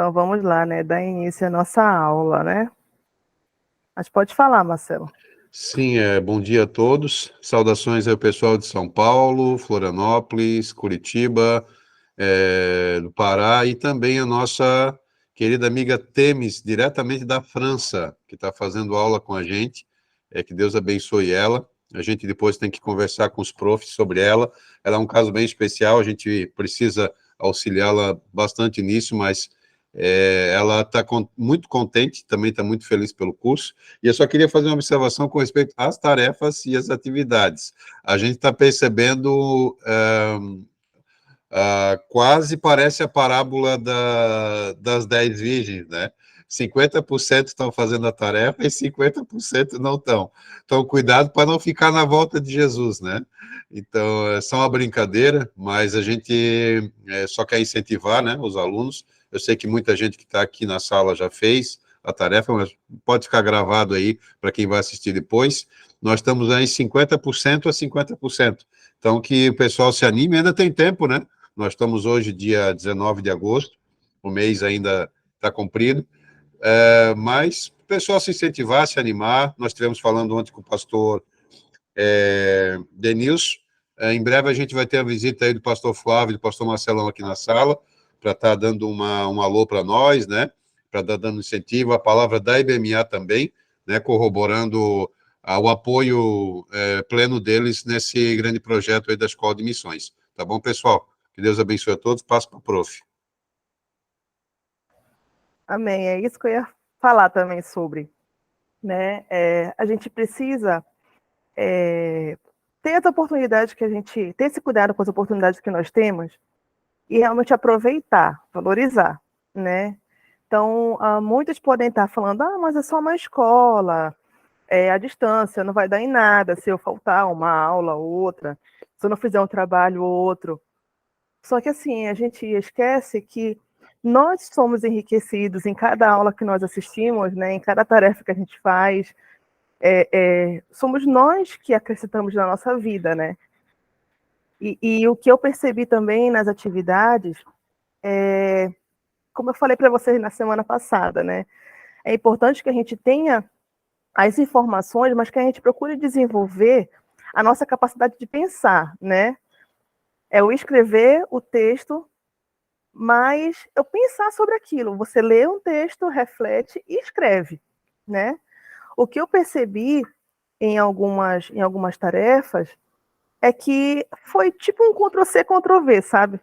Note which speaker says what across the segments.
Speaker 1: Então vamos lá, né? Dar início à nossa aula, né? Mas pode falar, Marcelo.
Speaker 2: Sim, bom dia a todos. Saudações ao pessoal de São Paulo, Florianópolis, Curitiba, do Pará e também a nossa querida amiga Temis, diretamente da França, que está fazendo aula com a gente. Que Deus abençoe ela. A gente depois tem que conversar com os profs sobre ela. Ela é um caso bem especial, a gente precisa auxiliá-la bastante nisso, mas ela está muito contente, também está muito feliz pelo curso. E eu só queria fazer uma observação com respeito às tarefas e às atividades. A gente está percebendo, quase parece a parábola das 10 virgens, né? 50% estão fazendo a tarefa e 50% não estão. Então, cuidado para não ficar na volta de Jesus, né? Então, é só uma brincadeira, mas a gente só quer incentivar, né, os alunos. Eu sei que muita gente que está aqui na sala já fez a tarefa, mas pode ficar gravado aí para quem vai assistir depois. Nós estamos aí 50% a 50%. Então, que o pessoal se anime, ainda tem tempo, né? Nós estamos hoje, dia 19 de agosto, o mês ainda está comprido, mas o pessoal se incentivar, se animar. Nós estivemos falando ontem com o pastor Denilson. Em breve a gente vai ter a visita aí do pastor Flávio e do pastor Marcelão aqui na sala, para estar dando um alô para nós, né? Para estar dando incentivo, a palavra da IBMA também, né? Corroborando o apoio pleno deles nesse grande projeto aí da Escola de Missões. Tá bom, pessoal? Que Deus abençoe a todos. Passo para o prof.
Speaker 1: Amém. É isso que eu ia falar também sobre, né? A gente precisa ter as oportunidades que a gente, ter esse cuidado com as oportunidades que nós temos e realmente aproveitar, valorizar, né? Então, muitos podem estar falando, mas é só uma escola, a distância não vai dar em nada se eu faltar uma aula ou outra, se eu não fizer um trabalho ou outro. Só que assim, a gente esquece que nós somos enriquecidos em cada aula que nós assistimos, né, em cada tarefa que a gente faz, somos nós que acrescentamos na nossa vida, né? E o que eu percebi também nas atividades, como eu falei para vocês na semana passada, né? É importante que a gente tenha as informações, mas que a gente procure desenvolver a nossa capacidade de pensar, né? É o escrever o texto, mas eu pensar sobre aquilo. Você lê um texto, reflete e escreve, né? O que eu percebi em algumas tarefas é que foi tipo um Ctrl+C, Ctrl+V, sabe?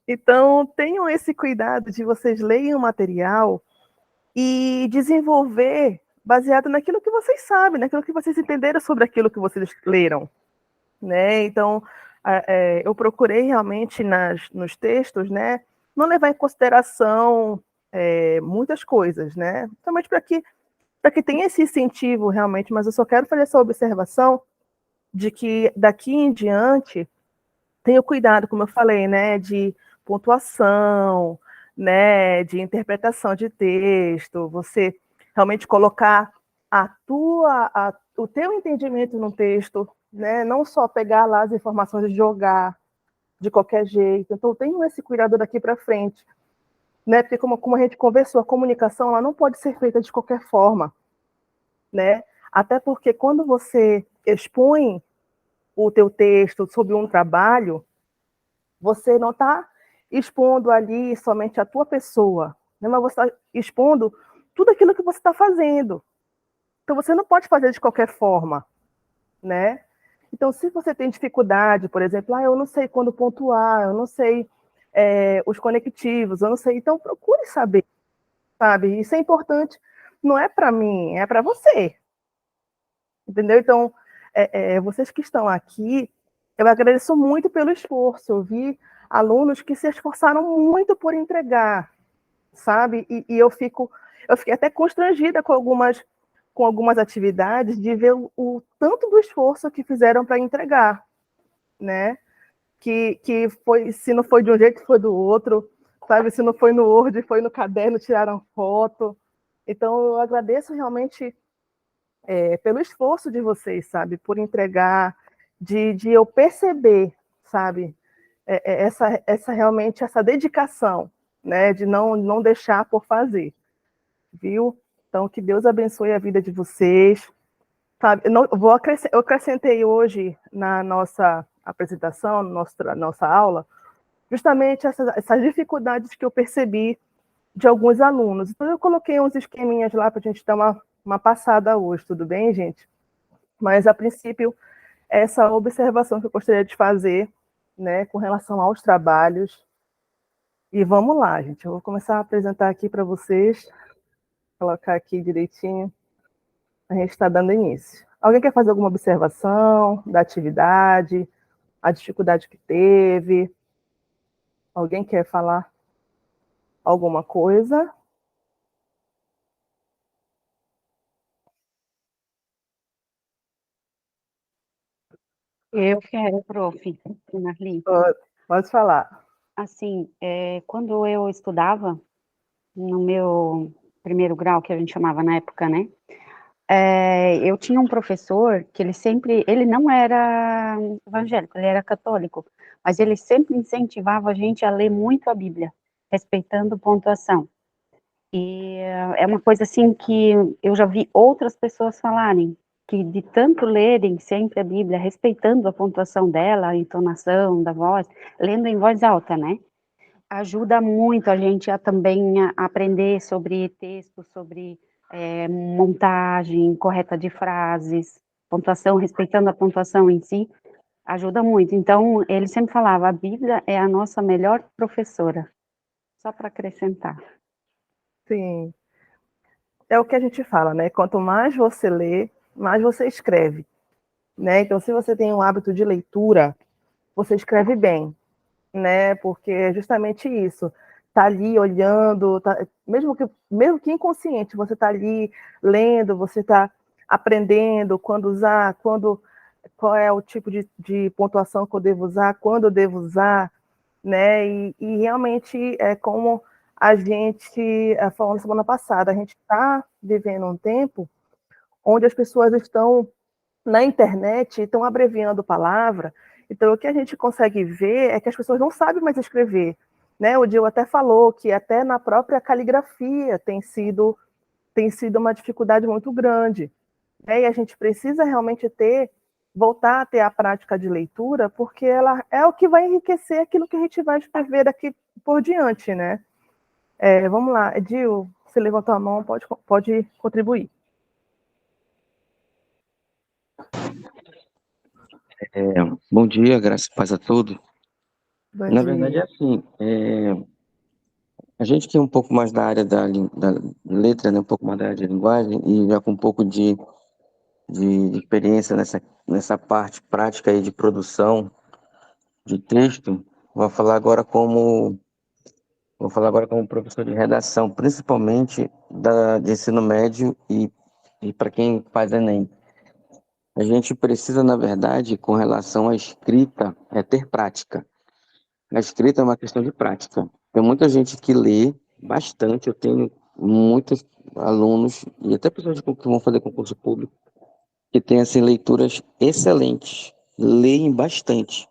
Speaker 1: Então, tenham esse cuidado de vocês leem o material e desenvolver baseado naquilo que vocês sabem, naquilo que vocês entenderam sobre aquilo que vocês leram, né? Então, eu procurei realmente nos textos, né, não levar em consideração muitas coisas, né? Somente para que tenha esse incentivo realmente, mas eu só quero fazer essa observação de que daqui em diante tenha cuidado, como eu falei, né, de pontuação, né, de interpretação de texto, você realmente colocar o teu entendimento no texto, né, não só pegar lá as informações e jogar de qualquer jeito. Então, tenha esse cuidado daqui para frente, né, porque como a gente conversou, a comunicação ela não pode ser feita de qualquer forma, né, até porque quando você expõe o teu texto sobre um trabalho, você não está expondo ali somente a tua pessoa, né? Mas você está expondo tudo aquilo que você está fazendo. Então, você não pode fazer de qualquer forma, né? Então, se você tem dificuldade, por exemplo, eu não sei quando pontuar, eu não sei os conectivos, eu não sei, então procure saber, sabe? Isso é importante, não é para mim, é para você, entendeu? Então, vocês que estão aqui, eu agradeço muito pelo esforço. Eu vi alunos que se esforçaram muito por entregar, sabe? E eu fiquei até constrangida com algumas atividades de ver o tanto do esforço que fizeram para entregar, né? Que foi, se não foi de um jeito, foi do outro, sabe? Se não foi no Word, foi no caderno, tiraram foto. Então, eu agradeço realmente pelo esforço de vocês, sabe? Por entregar, de eu perceber, sabe? realmente essa dedicação, né, de não deixar por fazer, viu? Então, que Deus abençoe a vida de vocês. Sabe, eu acrescentei hoje na nossa apresentação, nossa aula, justamente essas dificuldades que eu percebi de alguns alunos. Então, eu coloquei uns esqueminhas lá para a gente dar uma passada hoje, tudo bem, gente? Mas, a princípio, essa observação que eu gostaria de fazer, né, com relação aos trabalhos. E vamos lá, gente. Eu vou começar a apresentar aqui para vocês, colocar aqui direitinho. A gente está dando início. Alguém quer fazer alguma observação da atividade, a dificuldade que teve? Alguém quer falar alguma coisa?
Speaker 3: Eu quero, prof. Marli.
Speaker 1: Pode falar.
Speaker 3: Assim, quando eu estudava, no meu primeiro grau, que a gente chamava na época, né? Eu tinha um professor que ele não era evangélico, ele era católico, mas ele sempre incentivava a gente a ler muito a Bíblia, respeitando pontuação. E é uma coisa assim que eu já vi outras pessoas falarem, que de tanto lerem sempre a Bíblia, respeitando a pontuação dela, a entonação da voz, lendo em voz alta, né? Ajuda muito a gente a também aprender sobre texto, sobre montagem correta de frases, pontuação, respeitando a pontuação em si, ajuda muito. Então, ele sempre falava, a Bíblia é a nossa melhor professora, só para acrescentar.
Speaker 1: Sim. É o que a gente fala, né? Quanto mais você lê, mais você escreve, né? Então, se você tem um hábito de leitura, você escreve bem, né? Porque é justamente isso. Tá ali olhando, mesmo que inconsciente, você tá ali lendo, você tá aprendendo quando usar, qual é o tipo de pontuação que eu devo usar, quando eu devo usar, né? E realmente é como a gente falou na semana passada, a gente está vivendo um tempo onde as pessoas estão na internet, estão abreviando palavra. Então, o que a gente consegue ver é que as pessoas não sabem mais escrever, né? O Dil até falou que até na própria caligrafia tem sido uma dificuldade muito grande, né? E a gente precisa realmente voltar a ter a prática de leitura, porque ela é o que vai enriquecer aquilo que a gente vai escrever daqui por diante, né? Vamos lá, Edil, você levantou a mão, pode contribuir.
Speaker 4: Bom dia, graças e paz a todos.
Speaker 1: Bom
Speaker 4: Na
Speaker 1: dia.
Speaker 4: verdade, é assim, a gente que é um pouco mais da área da letra, né, um pouco mais da área de linguagem, e já com um pouco de experiência nessa parte prática aí de produção de texto, vou falar agora como professor de redação, principalmente de ensino médio e para quem faz Enem. A gente precisa, na verdade, com relação à escrita, ter prática. A escrita é uma questão de prática. Tem muita gente que lê bastante. Eu tenho muitos alunos e até pessoas que vão fazer concurso público que têm assim leituras excelentes, leem bastante,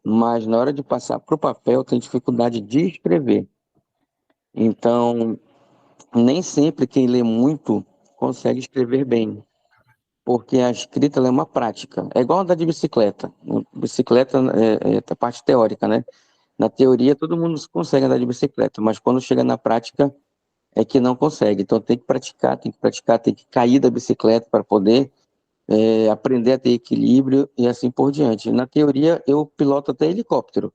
Speaker 4: mas na hora de passar para o papel tem dificuldade de escrever. Então, nem sempre quem lê muito consegue escrever bem, porque a escrita ela é uma prática. É igual andar de bicicleta. Bicicleta é a parte teórica, né? Na teoria, todo mundo consegue andar de bicicleta, mas quando chega na prática, é que não consegue. Então, tem que cair da bicicleta para poder aprender a ter equilíbrio e assim por diante. Na teoria, eu piloto até helicóptero,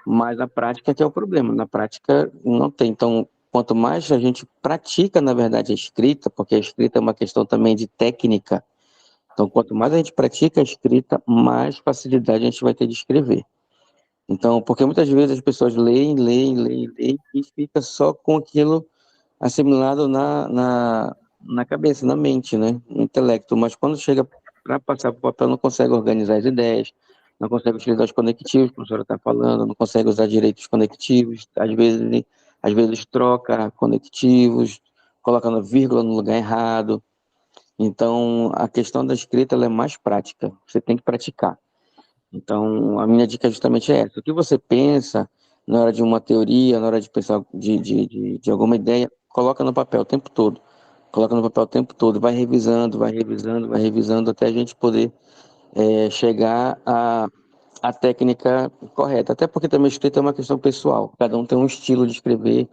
Speaker 4: mas na prática que é o problema. Na prática, não tem. Então, quanto mais a gente pratica, na verdade, a escrita, porque a escrita é uma questão também de técnica. Então, quanto mais a gente pratica a escrita, mais facilidade a gente vai ter de escrever. Então, porque muitas vezes as pessoas leem e fica só com aquilo assimilado na cabeça, na mente, né? No intelecto. Mas quando chega para passar para o papel, não consegue organizar as ideias, não consegue utilizar os conectivos, como a senhora está falando, não consegue usar direito os conectivos, às vezes troca conectivos, coloca na vírgula no lugar errado. Então, a questão da escrita ela é mais prática, você tem que praticar. Então, a minha dica justamente é essa. O que você pensa na hora de uma teoria, na hora de pensar de alguma ideia, coloca no papel o tempo todo. Coloca no papel o tempo todo, vai revisando, vai revisando, vai revisando, até a gente poder chegar à técnica correta. Até porque também escrita é uma questão pessoal. Cada um tem um estilo de escrever,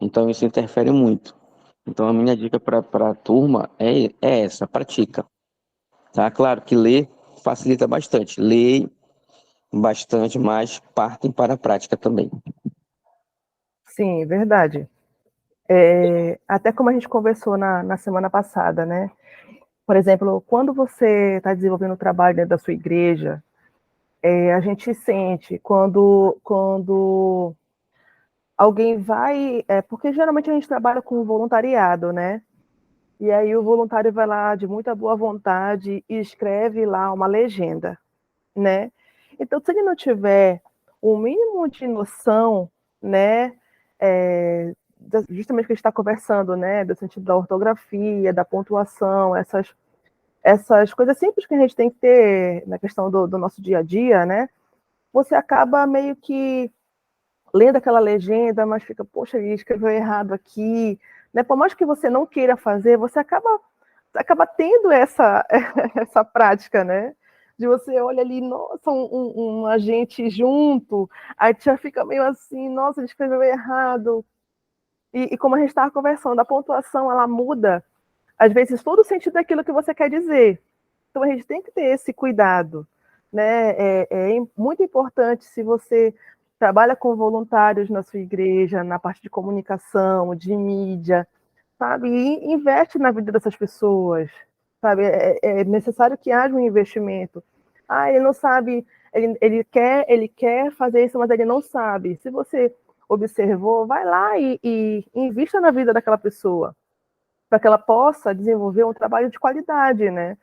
Speaker 4: então isso interfere muito. Então, a minha dica para a turma é essa, pratica. Tá? Claro que ler facilita bastante. Ler bastante, mas partem para a prática também.
Speaker 1: Sim, verdade. Até como a gente conversou na semana passada, né? Por exemplo, quando você está desenvolvendo o trabalho dentro da sua igreja, a gente sente quando alguém vai. Porque geralmente a gente trabalha com voluntariado, né? E aí o voluntário vai lá de muita boa vontade e escreve lá uma legenda, né? Então, se ele não tiver o mínimo de noção, né, justamente que a gente está conversando, né, do sentido da ortografia, da pontuação, essas coisas simples que a gente tem que ter na questão do nosso dia a dia, né, você acaba meio que lendo aquela legenda, mas fica, poxa, ele escreveu errado aqui, né, por mais que você não queira fazer, você acaba tendo essa, essa prática, né? De você olha ali, nossa, um agente junto, aí já fica meio assim, nossa, ele escreveu errado. E como a gente estava conversando, a pontuação, ela muda, às vezes, todo o sentido daquilo que você quer dizer. Então, a gente tem que ter esse cuidado, né? É muito importante, se você trabalha com voluntários na sua igreja, na parte de comunicação, de mídia, sabe? E investe na vida dessas pessoas, sabe? É necessário que haja um investimento. Ah, ele não sabe, ele quer fazer isso, mas ele não sabe. Se você observou, vai lá e invista na vida daquela pessoa, para que ela possa desenvolver um trabalho de qualidade, né?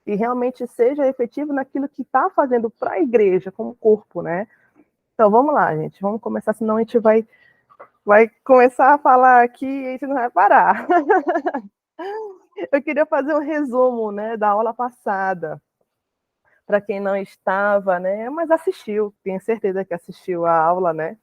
Speaker 1: E realmente seja efetivo naquilo que está fazendo para a igreja, como corpo, né? Então vamos lá, gente, vamos começar, senão a gente vai começar a falar aqui e a gente não vai parar. Eu queria fazer um resumo, né, da aula passada, para quem não estava, né, mas assistiu, tenho certeza que assistiu a aula, né,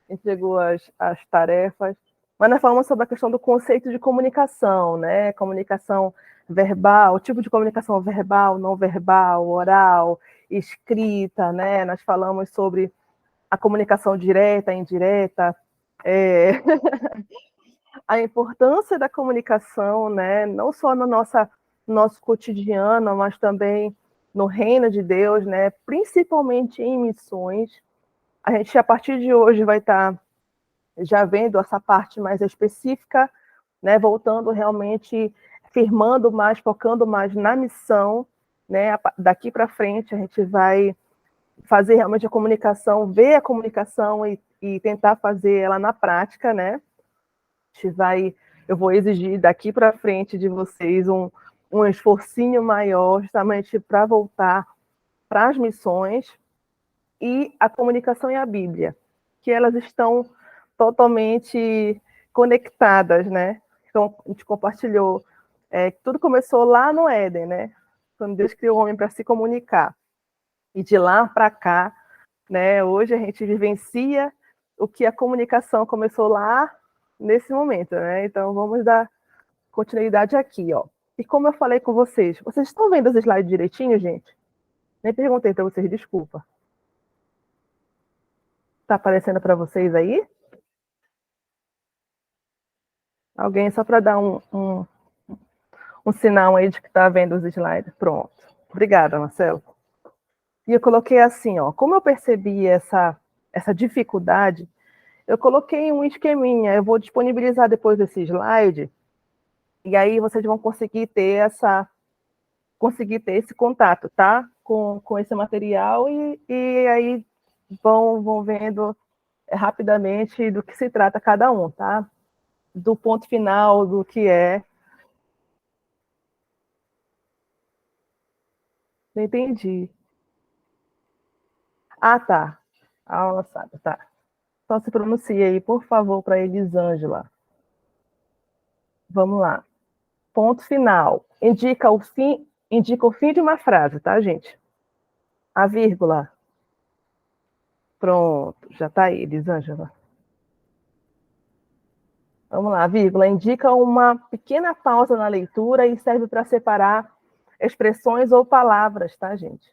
Speaker 1: entregou as tarefas. Mas nós falamos sobre a questão do conceito de comunicação, né, comunicação verbal, tipo de comunicação verbal, não verbal, oral, escrita, né, nós falamos sobre a comunicação direta, indireta, a importância da comunicação, né, não só no nosso cotidiano, mas também no reino de Deus, né, principalmente em missões. A gente, a partir de hoje, vai estar já vendo essa parte mais específica, né, voltando realmente, firmando mais, focando mais na missão, né, daqui para frente a gente vai fazer realmente a comunicação, ver a comunicação e tentar fazer ela na prática, né, eu vou exigir daqui para frente de vocês um esforcinho maior, justamente para voltar para as missões e a comunicação e a Bíblia, que elas estão totalmente conectadas, né? Então, a gente compartilhou, tudo começou lá no Éden, né? Quando Deus criou o homem para se comunicar. E de lá para cá, né? Hoje a gente vivencia o que a comunicação começou lá nesse momento, né? Então, vamos dar continuidade aqui, ó. E como eu falei com vocês estão vendo os slides direitinho, gente? Nem perguntei para vocês, desculpa. Tá aparecendo para vocês aí? Alguém, só para dar um sinal aí de que está vendo os slides. Pronto. Obrigada, Marcelo. E eu coloquei assim, ó, como eu percebi essa dificuldade, eu coloquei um esqueminha, eu vou disponibilizar depois desse slide, e aí vocês vão conseguir ter esse contato, tá? Com esse material, e aí vão vendo rapidamente do que se trata cada um, tá? Do ponto final, do que é. Não entendi. Ah, tá. Aula sabe, tá. Só se pronuncia aí, por favor, para Elisângela. Vamos lá. Ponto final. Indica o fim de uma frase, tá, gente? A vírgula Pronto, já está aí, Elisângela. Vamos lá, vírgula. Indica uma pequena pausa na leitura e serve para separar expressões ou palavras, tá, gente?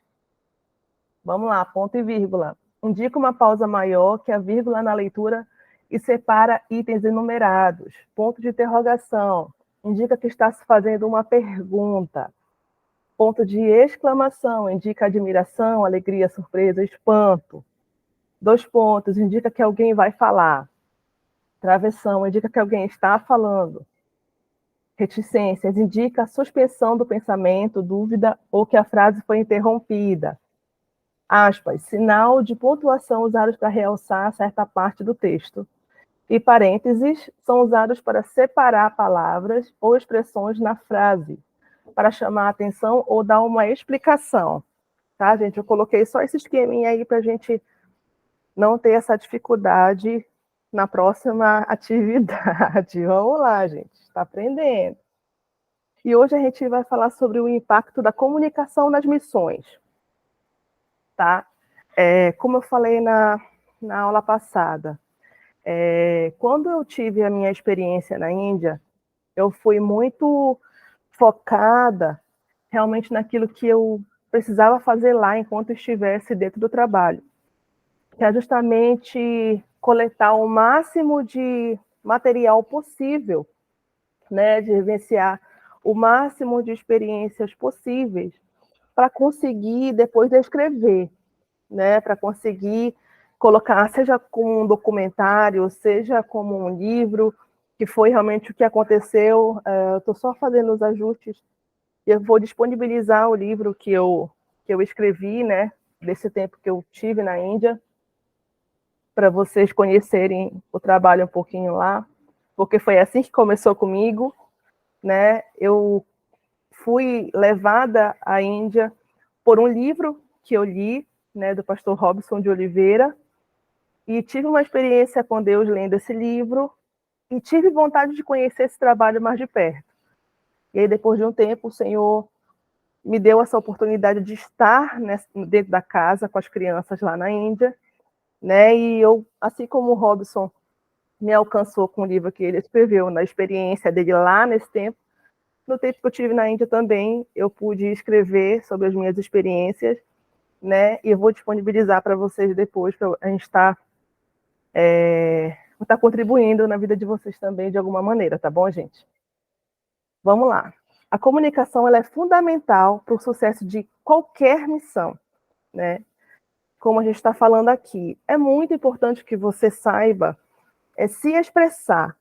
Speaker 1: Vamos lá, ponto e vírgula. Indica uma pausa maior que a vírgula na leitura e separa itens enumerados. Ponto de interrogação. Indica que está se fazendo uma pergunta. Ponto de exclamação. Indica admiração, alegria, surpresa, espanto. 2 pontos. Indica que alguém vai falar. Travessão. Indica que alguém está falando. Reticências. Indica a suspensão do pensamento, dúvida ou que a frase foi interrompida. Aspas, sinal de pontuação usados para realçar certa parte do texto. E parênteses são usados para separar palavras ou expressões na frase, para chamar a atenção ou dar uma explicação. Tá, gente? Eu coloquei só esse esqueminha aí para a gente não ter essa dificuldade na próxima atividade. Vamos lá, gente. Está aprendendo. E hoje a gente vai falar sobre o impacto da comunicação nas missões. Tá? Como eu falei na aula passada, quando eu tive a minha experiência na Índia, eu fui muito focada realmente naquilo que eu precisava fazer lá enquanto estivesse dentro do trabalho, que é justamente coletar o máximo de material possível, né, de vivenciar o máximo de experiências possíveis para conseguir depois escrever, né, para conseguir colocar, seja como um documentário, seja como um livro, que foi realmente o que aconteceu. Eu estou só fazendo os ajustes, e eu vou disponibilizar o livro que eu escrevi, né, desse tempo que eu tive na Índia, para vocês conhecerem o trabalho um pouquinho lá, porque foi assim que começou comigo, né? Eu fui levada à Índia por um livro que eu li, né, do pastor Robson de Oliveira, e tive uma experiência com Deus lendo esse livro, e tive vontade de conhecer esse trabalho mais de perto. E aí, depois de um tempo, o Senhor me deu essa oportunidade de estar dentro da casa com as crianças lá na Índia, né? E eu, assim como o Robson me alcançou com o livro que ele escreveu, na experiência dele lá nesse tempo, no tempo que eu tive na Índia também, eu pude escrever sobre as minhas experiências, né? E eu vou disponibilizar para vocês depois, para a gente estar contribuindo na vida de vocês também de alguma maneira, tá bom, gente? Vamos lá. A comunicação ela é fundamental para o sucesso de qualquer missão, né? Como a gente está falando aqui, é muito importante que você saiba se expressar,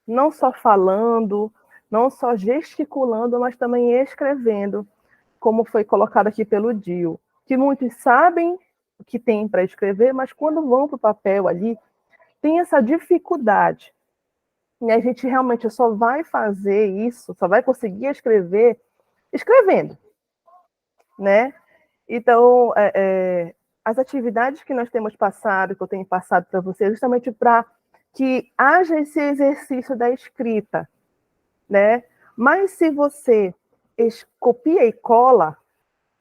Speaker 1: não só falando, não só gesticulando, mas também escrevendo, como foi colocado aqui pelo Dio, que muitos sabem o que tem para escrever, mas quando vão para o papel ali, tem essa dificuldade. E a gente realmente só vai fazer isso, só vai conseguir escrever escrevendo, né? Então, as atividades que nós temos passado, que eu tenho passado para vocês, justamente para que haja esse exercício da escrita, né? Mas se você copia e cola,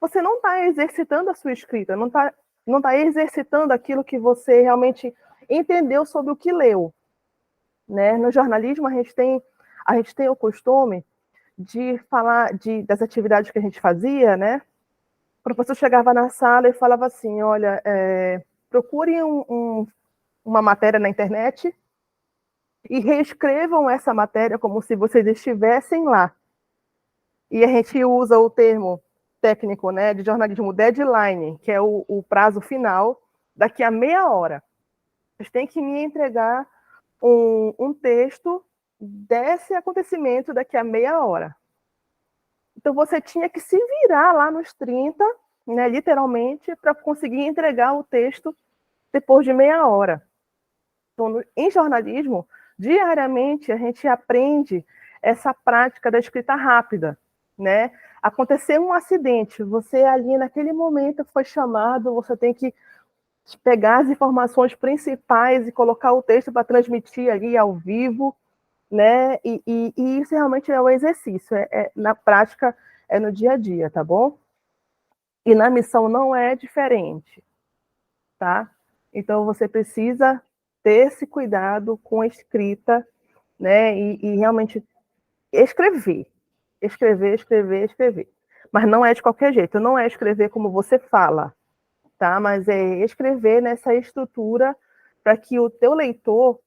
Speaker 1: você não está exercitando a sua escrita, não tá exercitando aquilo que você realmente entendeu sobre o que leu, né? No jornalismo, a gente tem o costume de falar das atividades que a gente fazia, né? O professor chegava na sala e falava assim, olha, procurem uma matéria na internet e reescrevam essa matéria como se vocês estivessem lá. E a gente usa o termo técnico, né, de jornalismo deadline, que é o prazo final, daqui a meia hora. Vocês têm que me entregar um texto desse acontecimento daqui a meia hora. Então, você tinha que se virar lá nos 30, né, literalmente, para conseguir entregar o texto depois de meia hora. Então, em jornalismo, diariamente, a gente aprende essa prática da escrita rápida, né? Aconteceu um acidente, você ali naquele momento foi chamado, você tem que pegar as informações principais e colocar o texto para transmitir ali ao vivo, né? E isso realmente é o exercício, na prática, é no dia a dia, tá bom? E na missão não é diferente, tá? Então, você precisa ter esse cuidado com a escrita, né? E realmente escrever. Escrever, escrever, escrever. Mas não é de qualquer jeito, não é escrever como você fala, tá? Mas é escrever nessa estrutura para que o teu leitor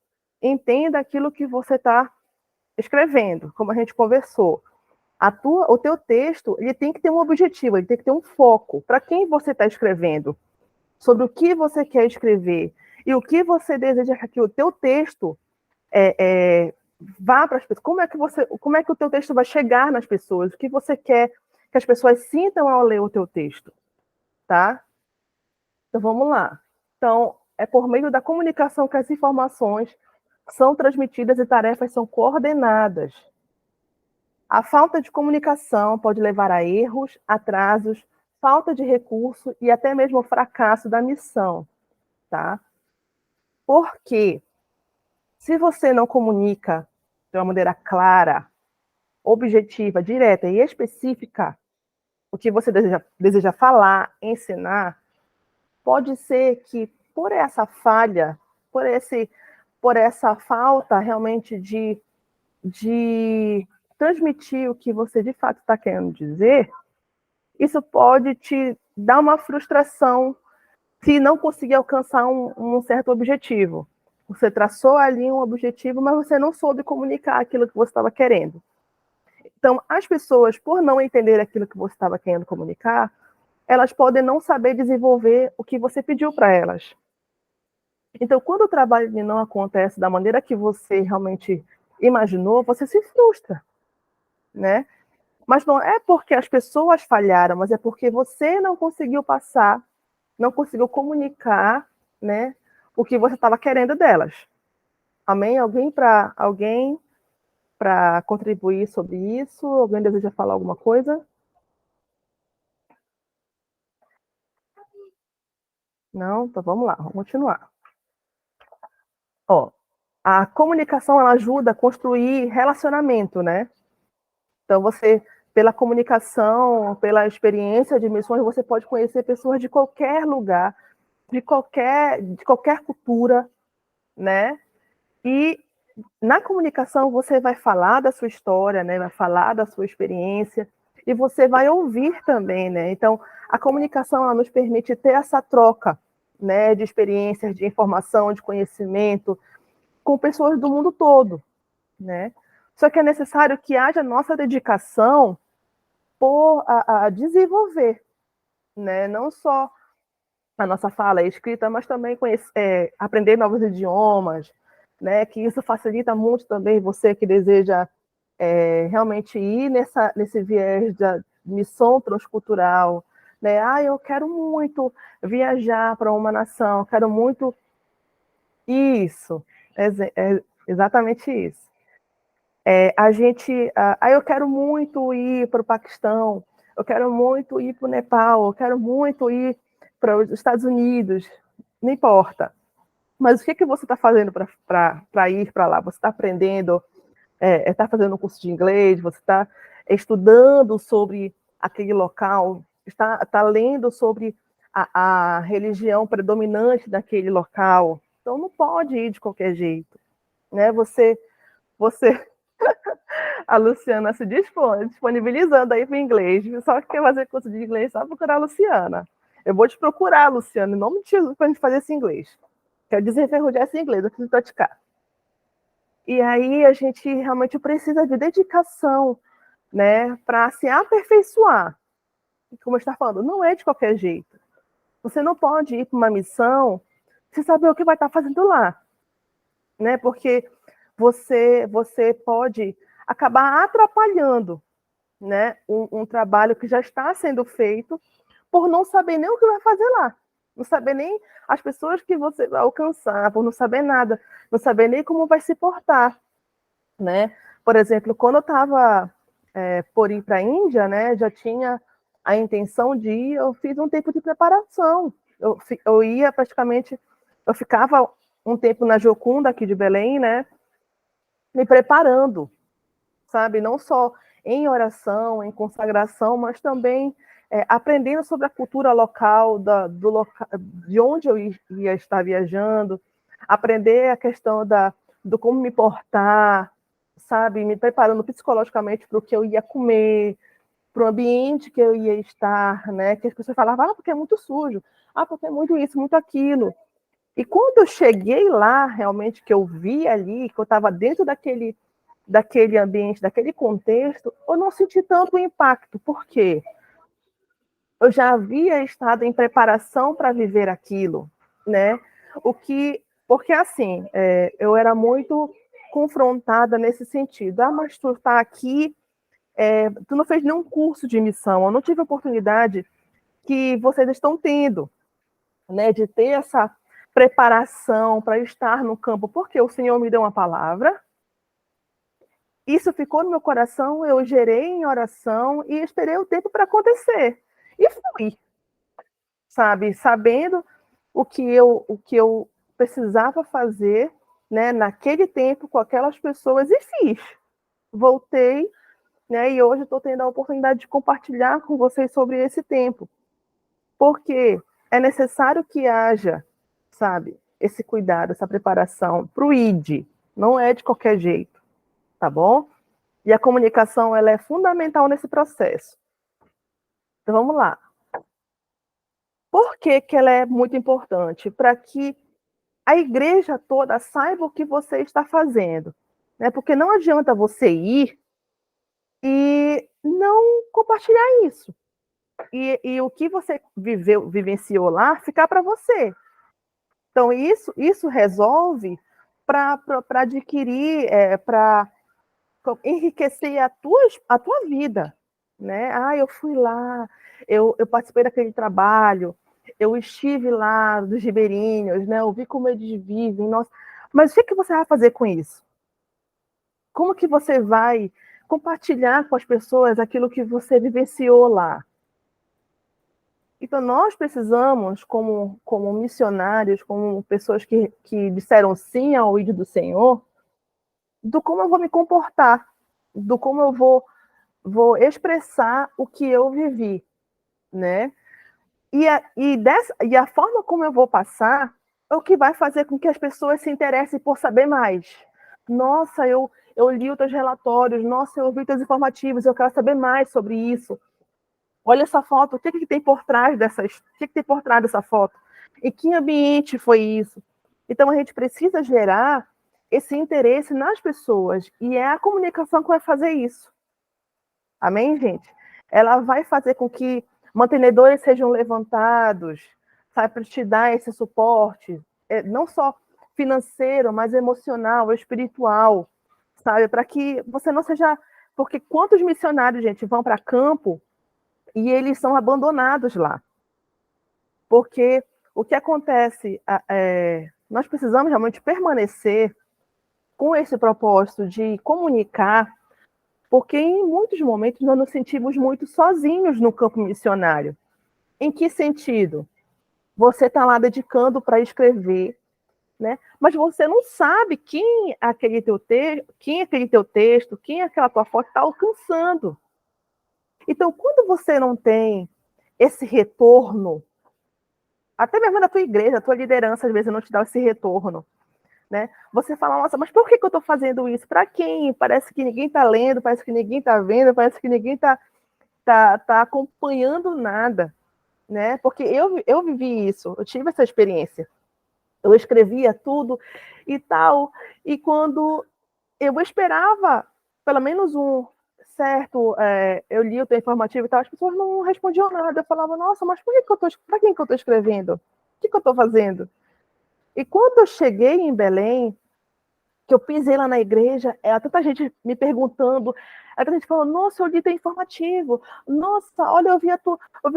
Speaker 1: entenda aquilo que você está escrevendo, como a gente conversou. O teu texto, ele tem que ter um objetivo, ele tem que ter um foco. Para quem você está escrevendo? Sobre o que você quer escrever e o que você deseja que o teu texto vá para as pessoas. Como é que o teu texto vai chegar nas pessoas? O que você quer que as pessoas sintam ao ler o teu texto, tá? Então vamos lá. Então, é por meio da comunicação que as informações são transmitidas e tarefas são coordenadas. A falta de comunicação pode levar a erros, atrasos, falta de recurso e até mesmo o fracasso da missão, tá? Porque se você não comunica de uma maneira clara, objetiva, direta e específica o que você deseja falar, ensinar, pode ser que por essa falha, por essa falta realmente de transmitir o que você de fato está querendo dizer, isso pode te dar uma frustração se não conseguir alcançar um certo objetivo. Você traçou ali um objetivo, mas você não soube comunicar aquilo que você estava querendo. Então, as pessoas, por não entender aquilo que você estava querendo comunicar, elas podem não saber desenvolver o que você pediu para elas. Então, quando o trabalho não acontece da maneira que você realmente imaginou, você se frustra, né? Mas não é porque as pessoas falharam, mas é porque você não conseguiu passar, não conseguiu comunicar, né, o que você estava querendo delas. Amém? Alguém para contribuir sobre isso? Alguém deseja falar alguma coisa? Não? Então vamos lá, vamos continuar. Ó, a comunicação ela ajuda a construir relacionamento, né? Então você, pela comunicação, pela experiência de missões, você pode conhecer pessoas de qualquer lugar, de qualquer cultura, né? E na comunicação você vai falar da sua história, né? Vai falar da sua experiência e você vai ouvir também, né? Então a comunicação ela nos permite ter essa troca, né? De experiências, de informação, de conhecimento com pessoas do mundo todo, né? Só que é necessário que haja nossa dedicação a desenvolver, né? Não só a nossa fala e escrita, mas também aprender novos idiomas, né? Que isso facilita muito também você que deseja realmente ir nesse viés da missão transcultural, né? Eu quero muito viajar para uma nação, quero muito isso, exatamente isso. Eu quero muito ir para o Paquistão, eu quero muito ir para o Nepal, eu quero muito ir para os Estados Unidos, não importa. Mas o que você está fazendo para ir para lá? Você está aprendendo, está fazendo um curso de inglês, você está estudando sobre aquele local, está lendo sobre a religião predominante daquele local. Então não pode ir de qualquer jeito, né? Você a Luciana se disponibilizando aí para o inglês. Só que quer fazer curso de inglês, só procurar a Luciana. Eu vou te procurar, Luciana, em nome de Jesus, para a gente fazer esse inglês. Quero desenferrujar esse inglês, eu preciso praticar. E aí a gente realmente precisa de dedicação, né, para se aperfeiçoar. Como eu estava falando, não é de qualquer jeito. Você não pode ir para uma missão sem saber o que vai estar fazendo lá, né? Porque você pode acabar atrapalhando, né, um trabalho que já está sendo feito por não saber nem o que vai fazer lá, não saber nem as pessoas que você vai alcançar, por não saber nada, não saber nem como vai se portar, né? Por exemplo, quando eu estava por ir para a Índia, né, já tinha a intenção de ir, eu fiz um tempo de preparação, eu ia praticamente, eu ficava um tempo na Jocunda aqui de Belém, né, me preparando, sabe? Não só em oração, em consagração, mas também aprendendo sobre a cultura local, de onde eu ia estar viajando, aprender a questão do como me portar, sabe, me preparando psicologicamente para o que eu ia comer, para o ambiente que eu ia estar, né, que as pessoas falavam, porque é muito sujo, porque é muito isso, muito aquilo. E quando eu cheguei lá, realmente, que eu vi ali, que eu estava dentro daquele ambiente, daquele contexto, eu não senti tanto impacto. Por quê? Eu já havia estado em preparação para viver aquilo, né? Porque assim, eu era muito confrontada nesse sentido. Mas tu está aqui, tu não fez nenhum curso de missão, eu não tive a oportunidade que vocês estão tendo, né? De ter essa preparação para estar no campo, porque o Senhor me deu uma palavra, isso ficou no meu coração, eu gerei em oração e esperei o tempo para acontecer. E fui, sabe, sabendo o que eu precisava fazer, né, naquele tempo com aquelas pessoas e fiz. Voltei, né, e hoje estou tendo a oportunidade de compartilhar com vocês sobre esse tempo. Porque é necessário que haja, sabe, esse cuidado, essa preparação para o ID. Não é de qualquer jeito, tá bom? E a comunicação, ela é fundamental nesse processo. Então, vamos lá. Por que que ela é muito importante? Para que a igreja toda saiba o que você está fazendo, né? Porque não adianta você ir e não compartilhar isso. E o que você vivenciou lá, ficar para você. Então, isso resolve para adquirir, para enriquecer a tua vida, né? Eu fui lá, eu participei daquele trabalho, eu estive lá dos ribeirinhos, né? Eu vi como eles vivem, nossa. Mas o que você vai fazer com isso? Como que você vai compartilhar com as pessoas aquilo que você vivenciou lá? Então, nós precisamos, como missionários, como pessoas que disseram sim ao ídolo do Senhor, do como eu vou me comportar, do como eu vou expressar o que eu vivi, né? E a forma como eu vou passar é o que vai fazer com que as pessoas se interessem por saber mais. Nossa, eu li os teus relatórios, nossa, eu ouvi teus informativos, eu quero saber mais sobre isso. Olha essa foto, o que tem por trás dessa foto? Em que ambiente foi isso? Então, a gente precisa gerar esse interesse nas pessoas, e é a comunicação que vai fazer isso. Amém, gente? Ela vai fazer com que mantenedores sejam levantados, sabe, para te dar esse suporte, não só financeiro, mas emocional, espiritual, sabe, para que você não seja... Porque quantos missionários, gente, vão para campo e eles são abandonados lá? Porque o que acontece, nós precisamos realmente permanecer com esse propósito de comunicar, porque em muitos momentos nós nos sentimos muito sozinhos no campo missionário. Em que sentido? Você está lá dedicando para escrever, né? Mas você não sabe quem aquele teu texto, quem aquela tua foto está alcançando. Então, quando você não tem esse retorno, até mesmo da tua igreja, a tua liderança às vezes não te dá esse retorno, né? Você fala, nossa, mas por que eu estou fazendo isso? Para quem? Parece que ninguém está lendo, parece que ninguém está vendo, parece que ninguém está acompanhando nada, né? Porque eu vivi isso, eu tive essa experiência. Eu escrevia tudo e tal, e quando eu esperava pelo menos um certo, eu li o teu informativo e tal, as pessoas não respondiam nada. Eu falava, nossa, mas para quem que eu estou escrevendo? O que eu estou fazendo? E quando eu cheguei em Belém, que eu pisei lá na igreja, tanta gente me perguntando, tanta gente falando, nossa, eu li teu informativo, nossa, olha, eu vi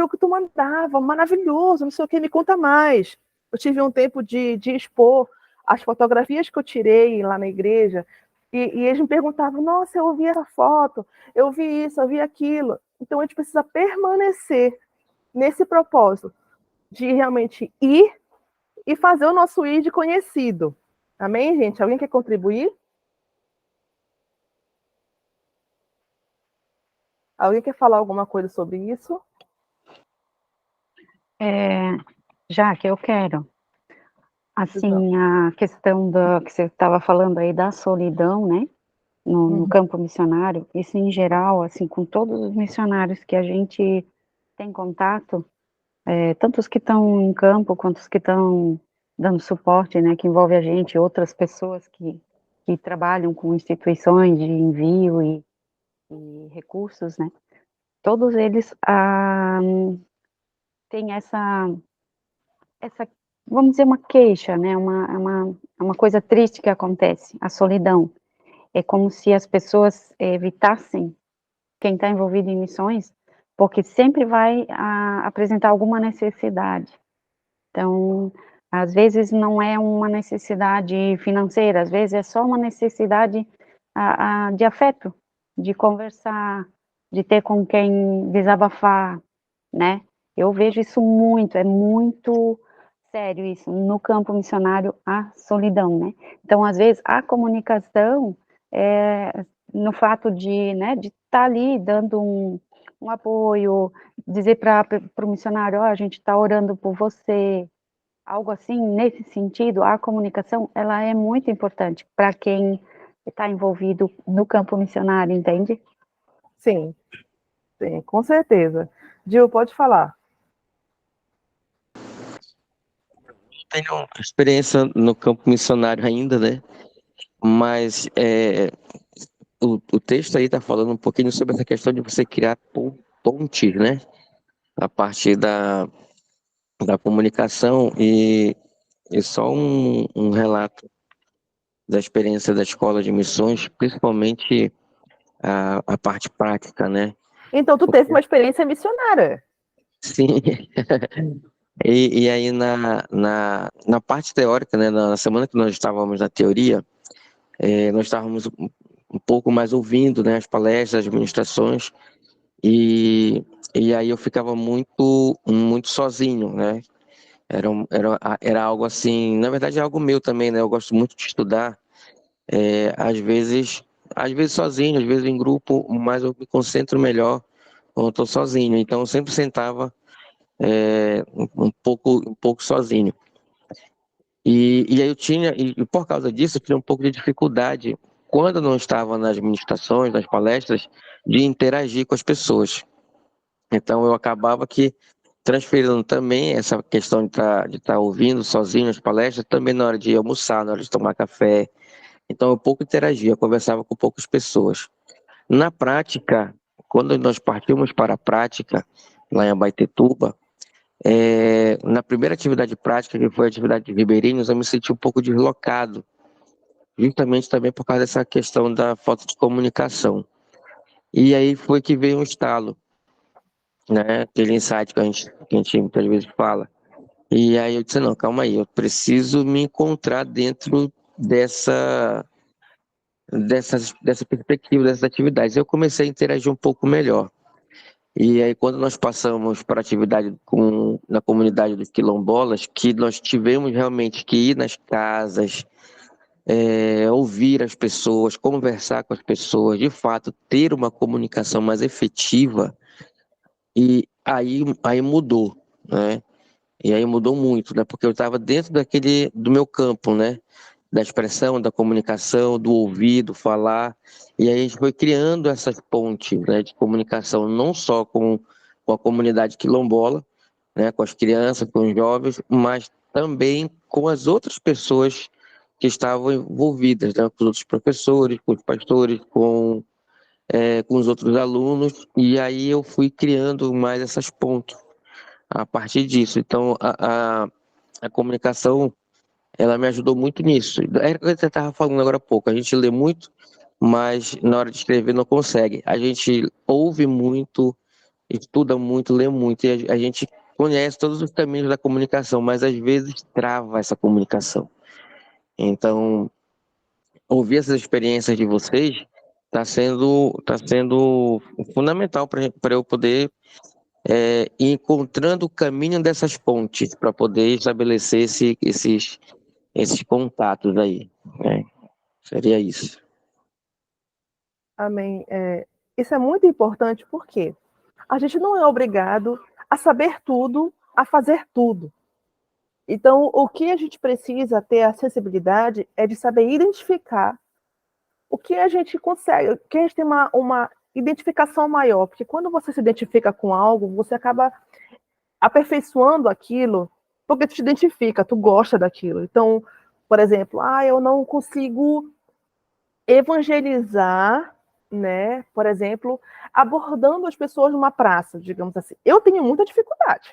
Speaker 1: o que tu mandava, maravilhoso, não sei o que, me conta mais. Eu tive um tempo de expor as fotografias que eu tirei lá na igreja, e eles me perguntavam, nossa, eu vi essa foto, eu vi isso, eu vi aquilo. Então, a gente precisa permanecer nesse propósito de realmente ir e fazer o nosso ID conhecido. Amém, gente? Alguém quer contribuir? Alguém quer falar alguma coisa sobre isso?
Speaker 3: Já que eu quero,
Speaker 1: Então,
Speaker 3: assim, a questão da que você estava falando aí da solidão, né, no
Speaker 1: uhum,
Speaker 3: campo missionário, isso em geral, assim, com todos os missionários que a gente tem contato, tanto os que estão em campo quanto os que estão dando suporte, né, que envolve a gente, outras pessoas que trabalham com instituições de envio e recursos, né, todos eles têm essa, vamos dizer, uma queixa, né, uma coisa triste que acontece, a solidão. É como se as pessoas evitassem quem está envolvido em missões, porque sempre vai apresentar alguma necessidade. Então, às vezes não é uma necessidade financeira, às vezes é só uma necessidade de afeto, de conversar, de ter com quem desabafar, né? Eu vejo isso muito, é muito sério isso, no campo missionário, a solidão, né? Então, às vezes, a comunicação, no fato de, né, de estar ali dando um apoio, dizer para o missionário, ó, a gente está orando por você, algo assim, nesse sentido, a comunicação, ela é muito importante para quem está envolvido no campo missionário, entende?
Speaker 1: sim, sim, com certeza. Gil, pode falar.
Speaker 4: Tenho experiência no campo missionário ainda, né? Mas o texto aí está falando um pouquinho sobre essa questão de você criar pontes, né? A partir da comunicação e só um relato da experiência da escola de missões, principalmente a parte prática, né?
Speaker 1: Então, tu teve uma experiência missionária.
Speaker 4: Sim, e aí na parte teórica, né? Na semana que nós estávamos na teoria, nós estávamos um pouco mais ouvindo, né, as palestras, as ministrações, e, e aí eu ficava muito sozinho, né? Era algo assim, na verdade é algo meu também, né? Eu gosto muito de estudar, às vezes sozinho, às vezes em grupo, mas eu me concentro melhor quando eu estou sozinho. Então eu sempre sentava um pouco sozinho. E aí e por causa disso, eu tinha um pouco de dificuldade, quando eu não estava nas ministrações, nas palestras, de interagir com as pessoas. Então eu acabava que transferindo também essa questão de estar ouvindo sozinho as palestras, também na hora de almoçar, na hora de tomar café. Então eu pouco interagia, conversava com poucas pessoas. Na prática, quando nós partimos para a prática, lá em Abaetetuba, na primeira atividade prática, que foi a atividade de ribeirinhos, eu me senti um pouco deslocado, justamente também por causa dessa questão da falta de comunicação. E aí foi que veio um estalo, né? Aquele insight que a gente muitas vezes fala. E aí eu disse, não, calma aí, eu preciso me encontrar dentro dessa perspectiva, dessas atividades. Eu comecei a interagir um pouco melhor. E aí, quando nós passamos para a atividade na comunidade dos quilombolas, que nós tivemos realmente que ir nas casas, ouvir as pessoas, conversar com as pessoas, de fato, ter uma comunicação mais efetiva, e aí mudou, né? E aí mudou muito, né? Porque eu estava dentro do meu campo, né? Da expressão, da comunicação, do ouvido, falar. E aí a gente foi criando essas pontes, né, de comunicação, não só com a comunidade quilombola, né, com as crianças, com os jovens, mas também com as outras pessoas que estavam envolvidas, né, com os outros professores, com os pastores, com os outros alunos. E aí eu fui criando mais essas pontes a partir disso. Então, a comunicação, ela me ajudou muito nisso. É o que você estava falando agora há pouco. A gente lê muito, mas na hora de escrever não consegue. A gente ouve muito, estuda muito, lê muito, e a gente conhece todos os caminhos da comunicação, mas às vezes trava essa comunicação. Então, ouvir essas experiências de vocês está sendo fundamental para eu poder ir encontrando o caminho dessas pontes para poder estabelecer esses contatos aí, né? Seria isso.
Speaker 1: Amém. Isso é muito importante porque a gente não é obrigado a saber tudo a fazer tudo. Então, o que a gente precisa ter a sensibilidade é de saber identificar o que a gente consegue, que a gente tem uma identificação maior, porque quando você se identifica com algo, você acaba aperfeiçoando aquilo, porque tu te identifica, tu gosta daquilo. Então, por exemplo, eu não consigo evangelizar, né? Por exemplo, abordando as pessoas numa praça, digamos assim. Eu tenho muita dificuldade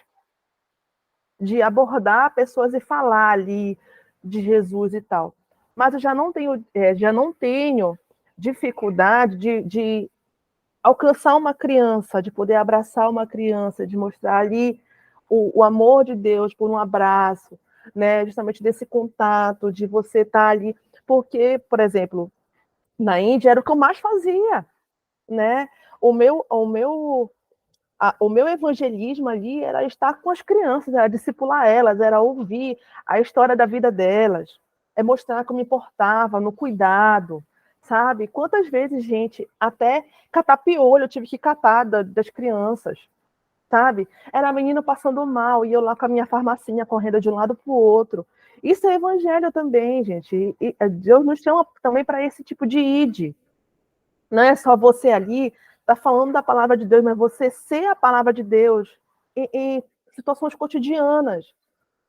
Speaker 1: de abordar pessoas e falar ali de Jesus e tal. Mas eu já não tenho dificuldade de alcançar uma criança, de poder abraçar uma criança, de mostrar ali o amor de Deus por um abraço, né? Justamente desse contato, de você estar ali. Porque, por exemplo, na Índia era o que eu mais fazia, né? O meu evangelismo ali era estar com as crianças, era discipular elas, era ouvir a história da vida delas, é mostrar como importava no cuidado, sabe? Quantas vezes, gente, até catar piolho eu tive que catar das crianças, sabe? Era a menina passando mal e eu lá com a minha farmacinha correndo de um lado para o outro. Isso é evangelho também, gente. E Deus nos chama também para esse tipo de ide. Não é só você ali tá falando da palavra de Deus, mas você ser a palavra de Deus em situações cotidianas,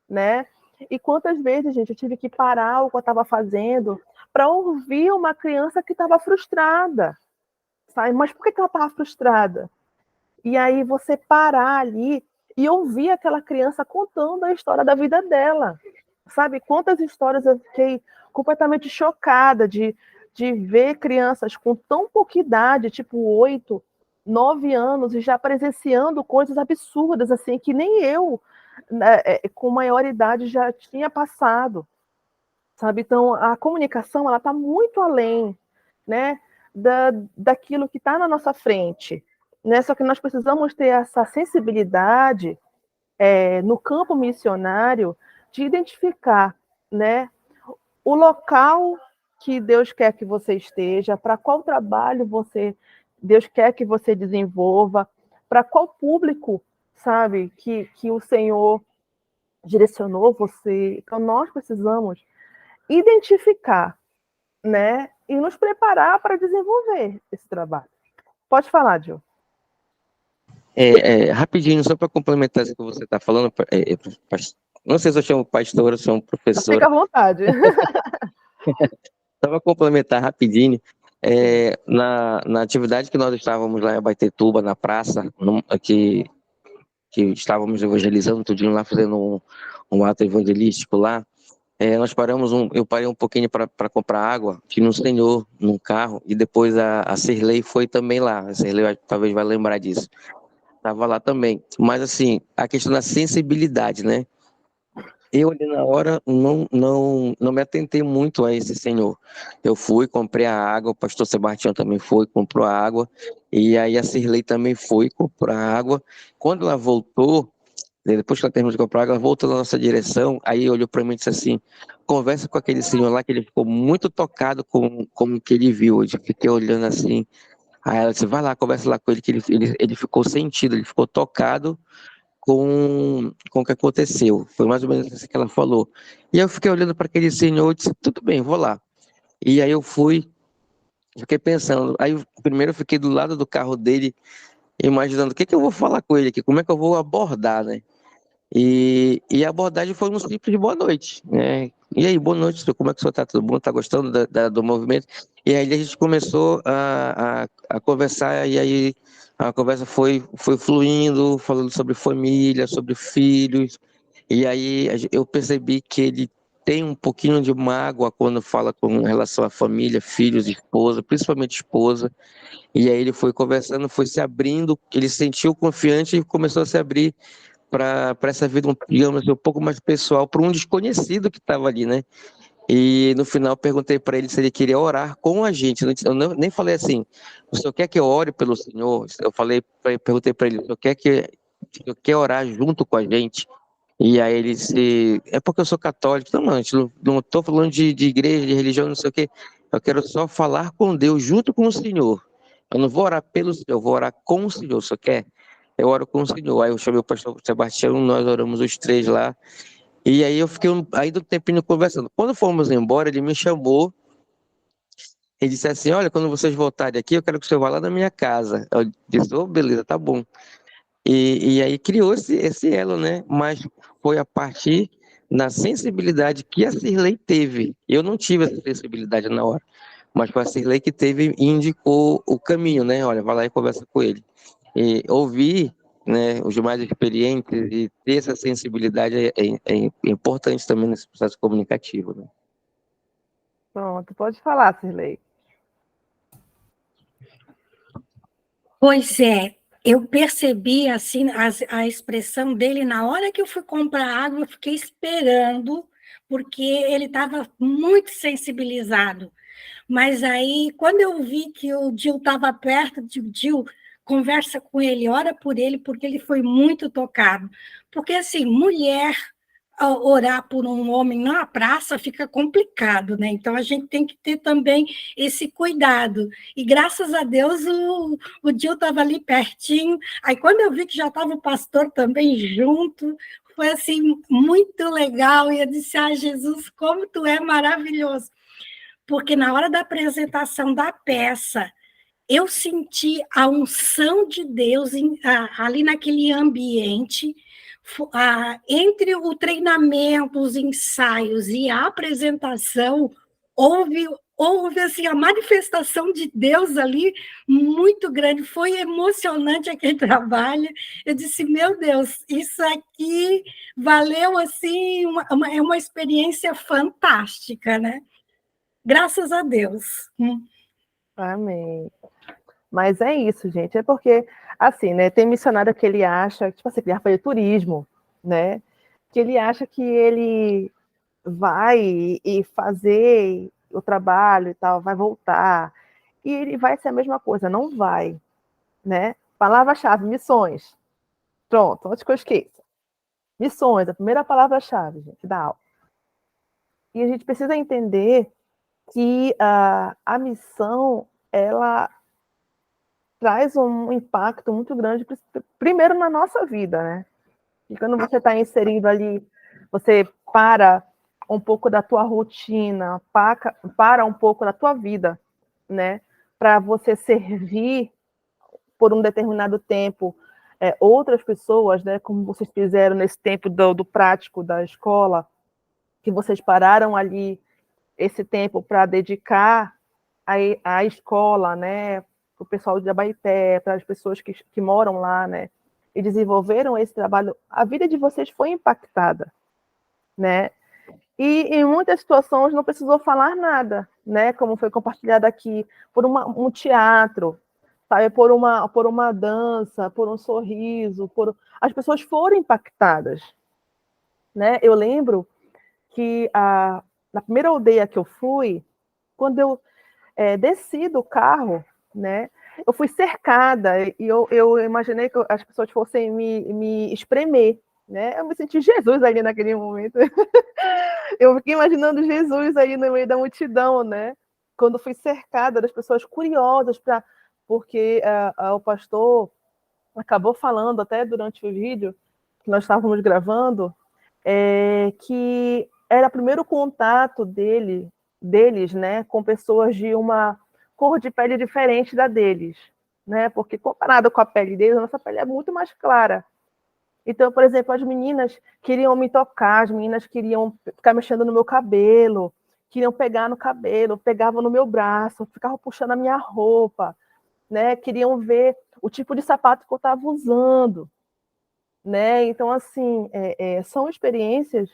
Speaker 1: né? E quantas vezes, gente, eu tive que parar o que eu estava fazendo para ouvir uma criança que estava frustrada, sabe? Mas por que ela estava frustrada? E aí você parar ali e ouvir aquela criança contando a história da vida dela, sabe? Quantas histórias eu fiquei completamente chocada de ver crianças com tão pouca idade, tipo 8, 9 anos, e já presenciando coisas absurdas, assim, que nem eu, né, com maior idade, já tinha passado, sabe? Então, a comunicação, ela está muito além, né, daquilo que está na nossa frente, né? Só que nós precisamos ter essa sensibilidade no campo missionário de identificar, né, o local que Deus quer que você esteja, para qual trabalho Deus quer que você desenvolva, para qual público, sabe, que o Senhor direcionou você. Então, nós precisamos identificar, né, e nos preparar para desenvolver esse trabalho. Pode falar, Gil.
Speaker 4: Rapidinho, só para complementar isso que você está falando, não sei se eu chamo pastor ou chamo professora.
Speaker 1: Fica à vontade.
Speaker 4: Só para complementar rapidinho, na atividade que nós estávamos lá em Abaetetuba, na praça, que estávamos evangelizando, tudinho lá, fazendo um ato evangelístico lá, eu parei um pouquinho para comprar água, tinha um senhor num carro, e depois a Cirlei foi também lá, a Cirlei talvez vai lembrar disso, estava lá também, mas assim, a questão da sensibilidade, né? Eu ali na hora não me atentei muito a esse senhor. Eu fui, comprei a água, o pastor Sebastião também foi, comprou a água, e aí a Cirlei também foi, comprou a água. Quando ela voltou, depois que ela terminou de comprar a água, ela voltou na nossa direção, aí olhou para mim e disse assim, conversa com aquele senhor lá, que ele ficou muito tocado com o que ele viu. Eu fiquei olhando assim, aí ela disse, vai lá, conversa lá com ele, que ele ficou sentido, ele ficou tocado com o que aconteceu. Foi mais ou menos isso que ela falou. E eu fiquei olhando para aquele senhor e disse, tudo bem, vou lá. E aí eu fui, fiquei pensando, aí primeiro eu fiquei do lado do carro dele, imaginando o que eu vou falar com ele aqui, como é que eu vou abordar, né? E a abordagem foi um simples boa noite, né? E aí, boa noite, senhor, como é que o senhor está? Tudo bom? Está gostando do movimento? E aí a gente começou a conversar, e aí a conversa foi fluindo, falando sobre família, sobre filhos, e aí eu percebi que ele tem um pouquinho de mágoa quando fala com relação à família, filhos, esposa, principalmente esposa, e aí ele foi conversando, foi se abrindo, ele se sentiu confiante e começou a se abrir para essa vida, digamos assim, um pouco mais pessoal, para um desconhecido que estava ali, né? E no final perguntei para ele se ele queria orar com a gente. Nem falei assim, o senhor quer que eu ore pelo senhor? Perguntei para ele, o senhor quer orar junto com a gente? E aí ele disse, é porque eu sou católico. Não, gente não estou falando de igreja, de religião, não sei o quê. Eu quero só falar com Deus junto com o senhor. Eu não vou orar pelo senhor, eu vou orar com o senhor, o senhor quer? eu oro com o Senhor. Aí eu chamei o pastor Sebastião, nós oramos os três lá. E aí eu fiquei ainda um tempinho conversando. Quando fomos embora, ele me chamou e disse assim: olha, quando vocês voltarem aqui, eu quero que o senhor vá lá na minha casa. Eu disse: oh, beleza, tá bom. E aí criou esse elo, né? Mas foi a partir da sensibilidade que a Cirlei teve. Eu não tive essa sensibilidade na hora, mas foi a Cirlei que teve e indicou o caminho, né? Olha, vai lá e conversa com ele. E ouvir, né, os mais experientes e ter essa sensibilidade é importante também nesse processo comunicativo, né?
Speaker 1: Pronto, pode falar, Cirlei.
Speaker 5: Pois é, eu percebi assim a expressão dele na hora que eu fui comprar água, eu fiquei esperando, porque ele estava muito sensibilizado. Mas aí, quando eu vi que o Gil estava perto, digo, Gil, conversa com ele, ora por ele, porque ele foi muito tocado. Porque, assim, mulher orar por um homem na praça fica complicado, né? Então, a gente tem que ter também esse cuidado. E, graças a Deus, o Gil estava ali pertinho. Aí, quando eu vi que já estava o pastor também junto, foi, assim, muito legal. E eu disse, Jesus, como tu é maravilhoso. Porque na hora da apresentação da peça, eu senti a unção de Deus ali naquele ambiente, entre o treinamento, os ensaios e a apresentação, houve assim, a manifestação de Deus ali muito grande, foi emocionante aquele trabalho. Eu disse, meu Deus, isso aqui valeu assim, é uma experiência fantástica, né? Graças a Deus.
Speaker 1: Amém. Mas é isso, gente. É porque, assim, né? Tem missionário que ele acha, tipo assim, que já foi turismo, né? Que ele acha que ele vai e fazer o trabalho e tal, vai voltar. E ele vai ser a mesma coisa, não vai, né? Palavra-chave, missões. Pronto, antes que eu esqueça. Missões, a primeira palavra-chave, gente, da aula. E a gente precisa entender que a missão, ela traz um impacto muito grande, primeiro na nossa vida, né? E quando você está inserido ali, você para um pouco da tua rotina, para um pouco da tua vida, né? Para você servir por um determinado tempo outras pessoas, né? Como vocês fizeram nesse tempo do prático da escola, que vocês pararam ali esse tempo para dedicar à escola, né? Para o pessoal de Abaeté, para as pessoas que moram lá, né? E desenvolveram esse trabalho, a vida de vocês foi impactada, né? E em muitas situações não precisou falar nada, né? Como foi compartilhado aqui, por um teatro, sabe? Por uma dança, por um sorriso, as pessoas foram impactadas, né? Eu lembro que na primeira aldeia que eu fui, quando eu desci do carro, né? Eu fui cercada e eu imaginei que as pessoas fossem me espremer, né? Eu me senti Jesus ali naquele momento. Eu fiquei imaginando Jesus aí no meio da multidão, né? Quando fui cercada das pessoas curiosas porque o pastor acabou falando até durante o vídeo que nós estávamos gravando, que era o primeiro contato deles, né, com pessoas de uma cor de pele diferente da deles, né? Porque comparado com a pele deles, a nossa pele é muito mais clara. Então, por exemplo, as meninas queriam me tocar, as meninas queriam ficar mexendo no meu cabelo, queriam pegar no cabelo, pegavam no meu braço, ficavam puxando a minha roupa, né? Queriam ver o tipo de sapato que eu estava usando, né? Então, assim, são experiências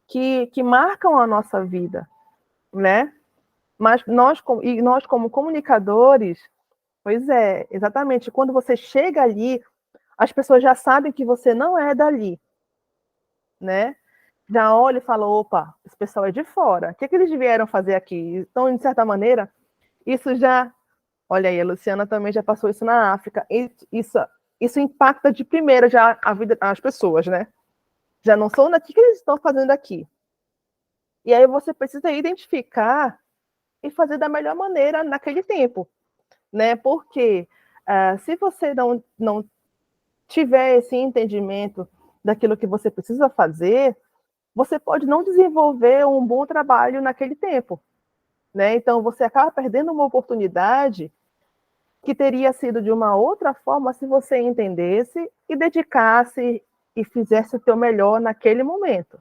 Speaker 1: que marcam a nossa vida, né? Mas nós como comunicadores, pois é, exatamente, quando você chega ali, as pessoas já sabem que você não é dali, né? Já olha e fala, opa, esse pessoal é de fora, o que eles vieram fazer aqui? Então, de certa maneira, isso já... Olha aí, a Luciana também já passou isso na África. Isso impacta de primeira já a vida das pessoas, né? Já não são daqui, o que eles estão fazendo aqui? E aí você precisa identificar e fazer da melhor maneira naquele tempo, né? Porque se você não tiver esse entendimento daquilo que você precisa fazer, você pode não desenvolver um bom trabalho naquele tempo, né? Então, você acaba perdendo uma oportunidade que teria sido de uma outra forma se você entendesse e dedicasse e fizesse o teu melhor naquele momento.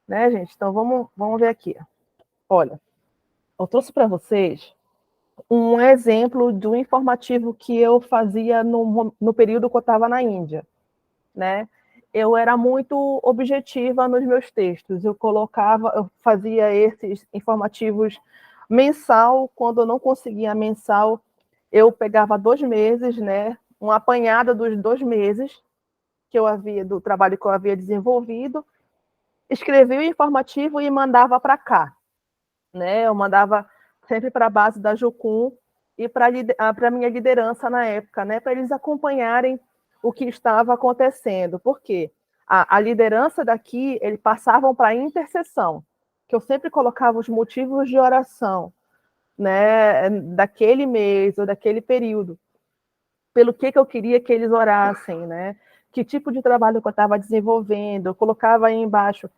Speaker 1: Né, gente? Então, vamos ver aqui. Olha, eu trouxe para vocês um exemplo de um informativo que eu fazia no período que eu estava na Índia, né? Eu era muito objetiva nos meus textos. Eu fazia esses informativos mensal. Quando eu não conseguia mensal, eu pegava 2 meses, né? Uma apanhada dos 2 meses do trabalho que eu havia desenvolvido, escrevia o informativo e mandava para cá, né? Eu mandava sempre para a base da Jucum e para a minha liderança na época, né? Para eles acompanharem o que estava acontecendo. Por quê? A liderança daqui, eles passavam para a intercessão, que eu sempre colocava os motivos de oração, né? Daquele mês ou daquele período, pelo que eu queria que eles orassem, né? Que tipo de trabalho que eu estava desenvolvendo. Eu colocava aí embaixo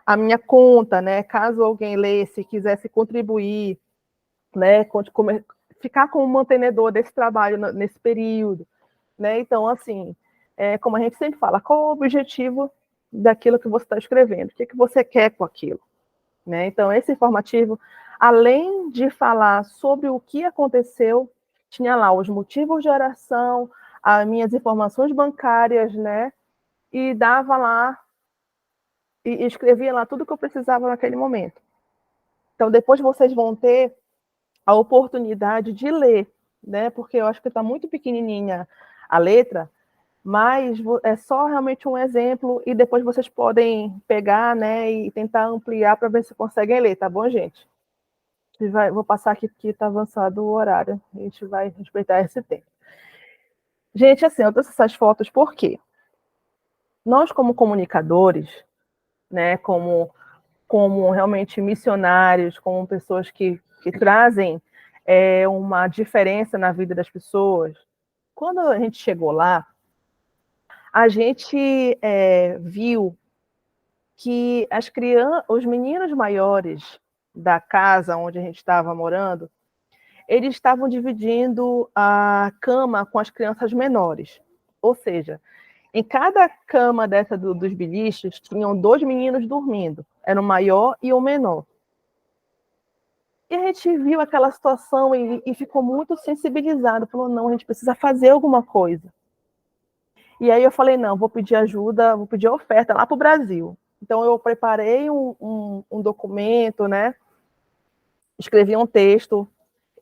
Speaker 1: a minha conta, né? Caso alguém lesse, quisesse contribuir, né? Ficar como mantenedor desse trabalho nesse período, né? Então, assim, como a gente sempre fala, qual o objetivo daquilo que você está escrevendo? O que você quer com aquilo? Né? Então, esse informativo, além de falar sobre o que aconteceu, tinha lá os motivos de oração, as minhas informações bancárias, né? E dava lá, e escrevia lá tudo que eu precisava naquele momento. Então, depois vocês vão ter a oportunidade de ler, né? Porque eu acho que está muito pequenininha a letra, mas é só realmente um exemplo e depois vocês podem pegar, né, e tentar ampliar para ver se conseguem ler, tá bom, gente? Vou passar aqui porque está avançado o horário, a gente vai respeitar esse tempo. Gente, assim, eu trouxe essas fotos porque nós, como comunicadores, né, como realmente missionários, como pessoas que trazem uma diferença na vida das pessoas, quando a gente chegou lá, a gente viu que os meninos maiores da casa onde a gente estava morando, eles estavam dividindo a cama com as crianças menores. Ou seja, em cada cama dessa dos biliches, tinham 2 meninos dormindo. Era o maior e o menor. E a gente viu aquela situação e ficou muito sensibilizado. Falou, não, a gente precisa fazer alguma coisa. E aí eu falei, não, vou pedir ajuda, vou pedir oferta lá para o Brasil. Então eu preparei um documento, né? Escrevi um texto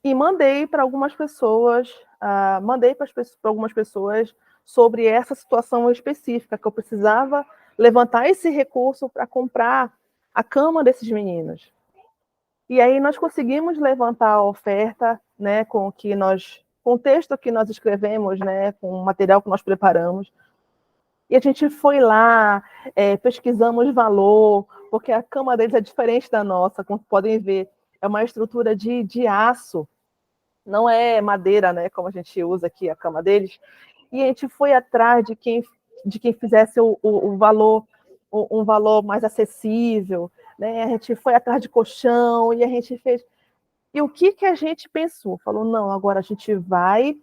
Speaker 1: e mandei para algumas pessoas, para algumas pessoas sobre essa situação específica, que eu precisava levantar esse recurso para comprar a cama desses meninos. E aí nós conseguimos levantar a oferta, né, com o texto que nós escrevemos, né, com o material que nós preparamos. E a gente foi lá, pesquisamos valor, porque a cama deles é diferente da nossa, como podem ver, é uma estrutura de aço, não é madeira, né, como a gente usa aqui a cama deles. E a gente foi atrás de quem fizesse o valor, um valor mais acessível, né? A gente foi atrás de colchão e a gente fez. E o que a gente pensou? Falou, não, agora a gente vai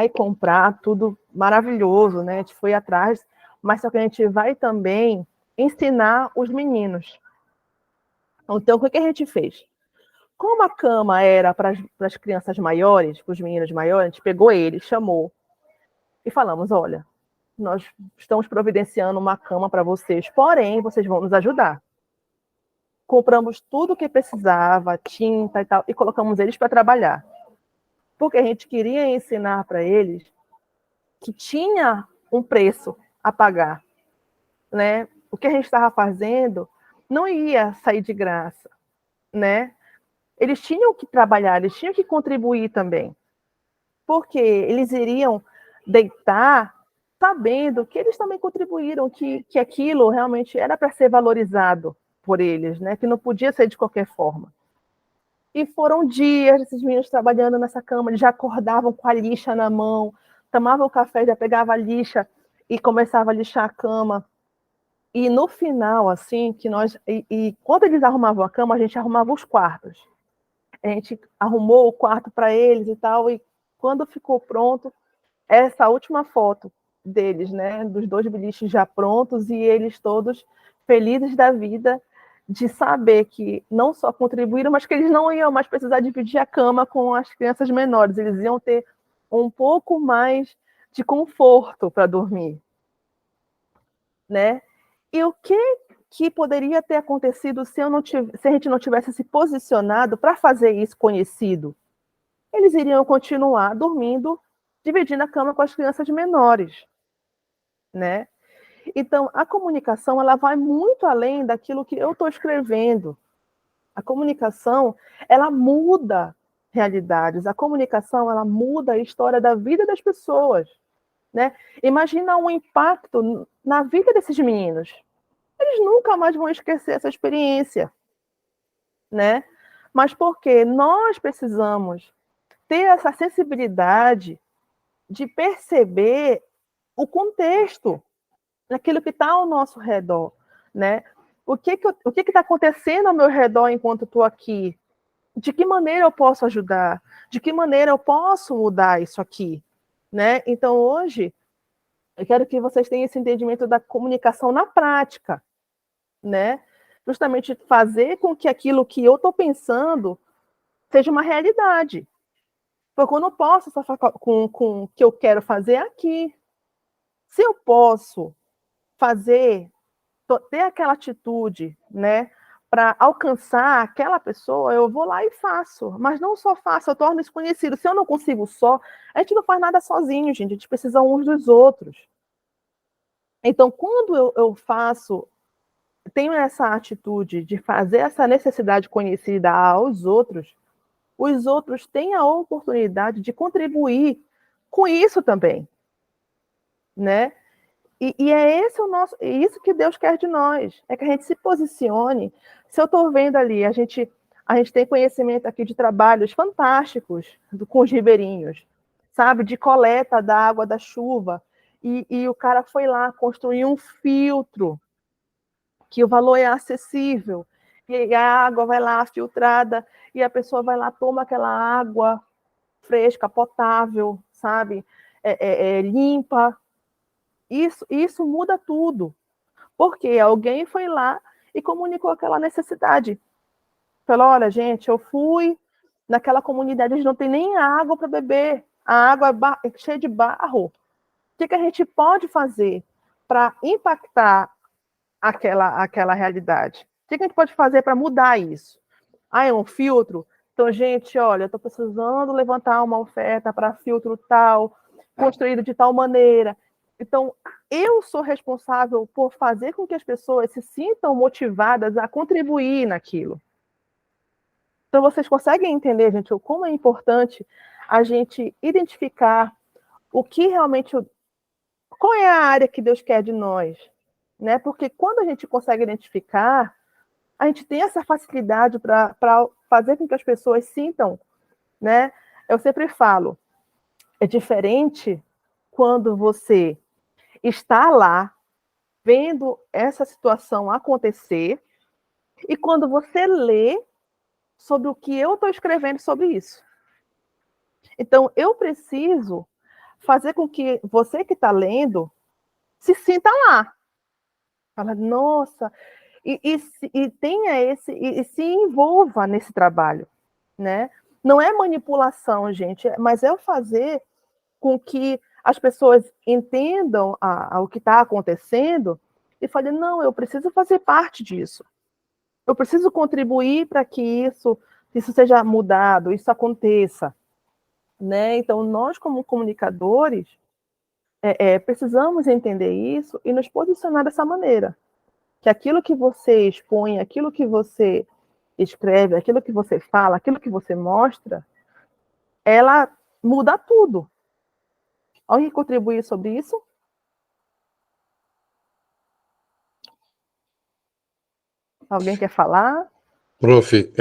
Speaker 1: comprar tudo maravilhoso, né? A gente foi atrás, mas só que a gente vai também ensinar os meninos. Então, o que a gente fez? Como a cama era para as crianças maiores, para os meninos maiores, a gente pegou eles, chamou e falamos, olha, nós estamos providenciando uma cama para vocês, porém, vocês vão nos ajudar. Compramos tudo o que precisava, tinta e tal, e colocamos eles para trabalhar. Porque a gente queria ensinar para eles que tinha um preço a pagar, né? O que a gente estava fazendo não ia sair de graça, né? Eles tinham que trabalhar, eles tinham que contribuir também, porque eles iriam deitar sabendo que eles também contribuíram, que aquilo realmente era para ser valorizado por eles, né? Que não podia ser de qualquer forma. E foram dias esses meninos trabalhando nessa cama, eles já acordavam com a lixa na mão, tomava o café, já pegava a lixa e começava a lixar a cama. E no final, assim, quando eles arrumavam a cama, a gente arrumava os quartos. A gente arrumou o quarto para eles e tal, e quando ficou pronto, essa última foto deles, né, dos 2 beliches já prontos e eles todos felizes da vida de saber que não só contribuíram, mas que eles não iam mais precisar dividir a cama com as crianças menores, eles iam ter um pouco mais de conforto para dormir, né? E o que poderia ter acontecido se a gente não tivesse se posicionado para fazer isso conhecido? Eles iriam continuar dormindo, dividindo a cama com as crianças menores, né? Então, a comunicação, ela vai muito além daquilo que eu estou escrevendo. A comunicação, ela muda realidades. A comunicação, ela muda a história da vida das pessoas, né? Imagina um impacto na vida desses meninos. Eles nunca mais vão esquecer essa experiência, né? Mas porque nós precisamos ter essa sensibilidade de perceber o contexto, aquilo que está ao nosso redor, né? O que está acontecendo ao meu redor enquanto estou aqui? De que maneira eu posso ajudar? De que maneira eu posso mudar isso aqui? Né? Então, hoje, eu quero que vocês tenham esse entendimento da comunicação na prática, né? Justamente fazer com que aquilo que eu estou pensando seja uma realidade. Porque eu não posso só falar com o que eu quero fazer aqui. Se eu posso ter aquela atitude, né, para alcançar aquela pessoa, eu vou lá e faço. Mas não só faço, eu torno isso conhecido. Se eu não consigo só, a gente não faz nada sozinho, gente. A gente precisa uns dos outros. Então, quando eu tenho essa atitude de fazer essa necessidade conhecida aos outros, os outros têm a oportunidade de contribuir com isso também, né? E é isso que Deus quer de nós, é que a gente se posicione. Se eu estou vendo ali, a gente tem conhecimento aqui de trabalhos fantásticos com os ribeirinhos, sabe? De coleta da água da chuva, e o cara foi lá construir um filtro, que o valor é acessível, e a água vai lá filtrada, e a pessoa vai lá, toma aquela água fresca, potável, sabe? Limpa. Isso muda tudo, porque alguém foi lá e comunicou aquela necessidade. Falou, olha, gente, eu fui naquela comunidade, a gente não tem nem água para beber, a água é cheia de barro. O que a gente pode fazer para impactar aquela realidade? O que a gente pode fazer para mudar isso? É um filtro? Então, gente, olha, eu estou precisando levantar uma oferta para filtro tal, construído de tal maneira. Então, eu sou responsável por fazer com que as pessoas se sintam motivadas a contribuir naquilo. Então, vocês conseguem entender, gente, como é importante a gente identificar o que realmente... Qual é a área que Deus quer de nós? Né? Porque quando a gente consegue identificar, a gente tem essa facilidade para fazer com que as pessoas sintam, né? Eu sempre falo, é diferente quando você está lá, vendo essa situação acontecer, e quando você lê sobre o que eu estou escrevendo sobre isso. Então, eu preciso fazer com que você que está lendo se sinta lá. Fala, nossa, e tenha e se envolva nesse trabalho, né? Não é manipulação, gente, mas é fazer com que as pessoas entendam o que está acontecendo e falem, não, eu preciso fazer parte disso. Eu preciso contribuir para que isso seja mudado, isso aconteça, né? Então, nós, como comunicadores, precisamos entender isso e nos posicionar dessa maneira. Que aquilo que você expõe, aquilo que você escreve, aquilo que você fala, aquilo que você mostra, ela muda tudo. Alguém contribuir sobre isso? Alguém quer falar?
Speaker 2: Prof,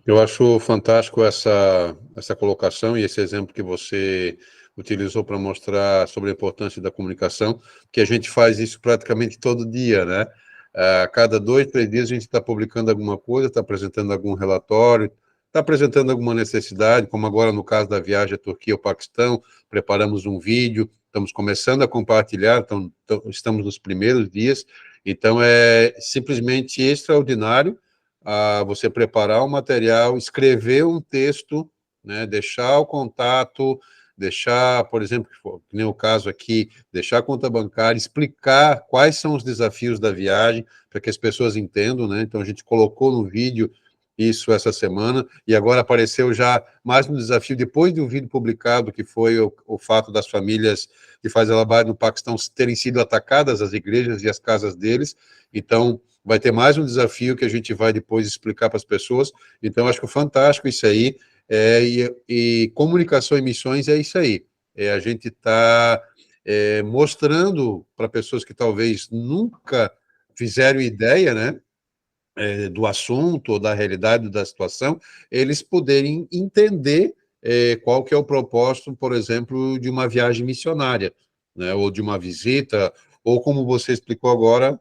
Speaker 2: eu acho fantástico essa colocação e esse exemplo que você utilizou para mostrar sobre a importância da comunicação, que a gente faz isso praticamente todo dia, né? A cada 2, 3 dias a gente está publicando alguma coisa, está apresentando algum relatório, está apresentando alguma necessidade, como agora no caso da viagem à Turquia ou Paquistão, preparamos um vídeo, estamos começando a compartilhar, estamos nos primeiros dias, então é simplesmente extraordinário você preparar um material, escrever um texto, né, deixar o contato, deixar, por exemplo, que nem o caso aqui, deixar a conta bancária, explicar quais são os desafios da viagem, para que as pessoas entendam, né? Então, a gente colocou no vídeo isso essa semana, e agora apareceu já mais um desafio, depois do vídeo publicado, que foi o fato das famílias de Faisalabad no Paquistão terem sido atacadas, as igrejas e as casas deles. Então, vai ter mais um desafio que a gente vai depois explicar para as pessoas. Então, acho que é fantástico isso aí. E comunicação e missões é isso aí. A gente está mostrando para pessoas que talvez nunca fizeram ideia, né, do assunto ou da realidade da situação, eles poderem entender qual que é o propósito, por exemplo, de uma viagem missionária, né, ou de uma visita, ou como você explicou agora,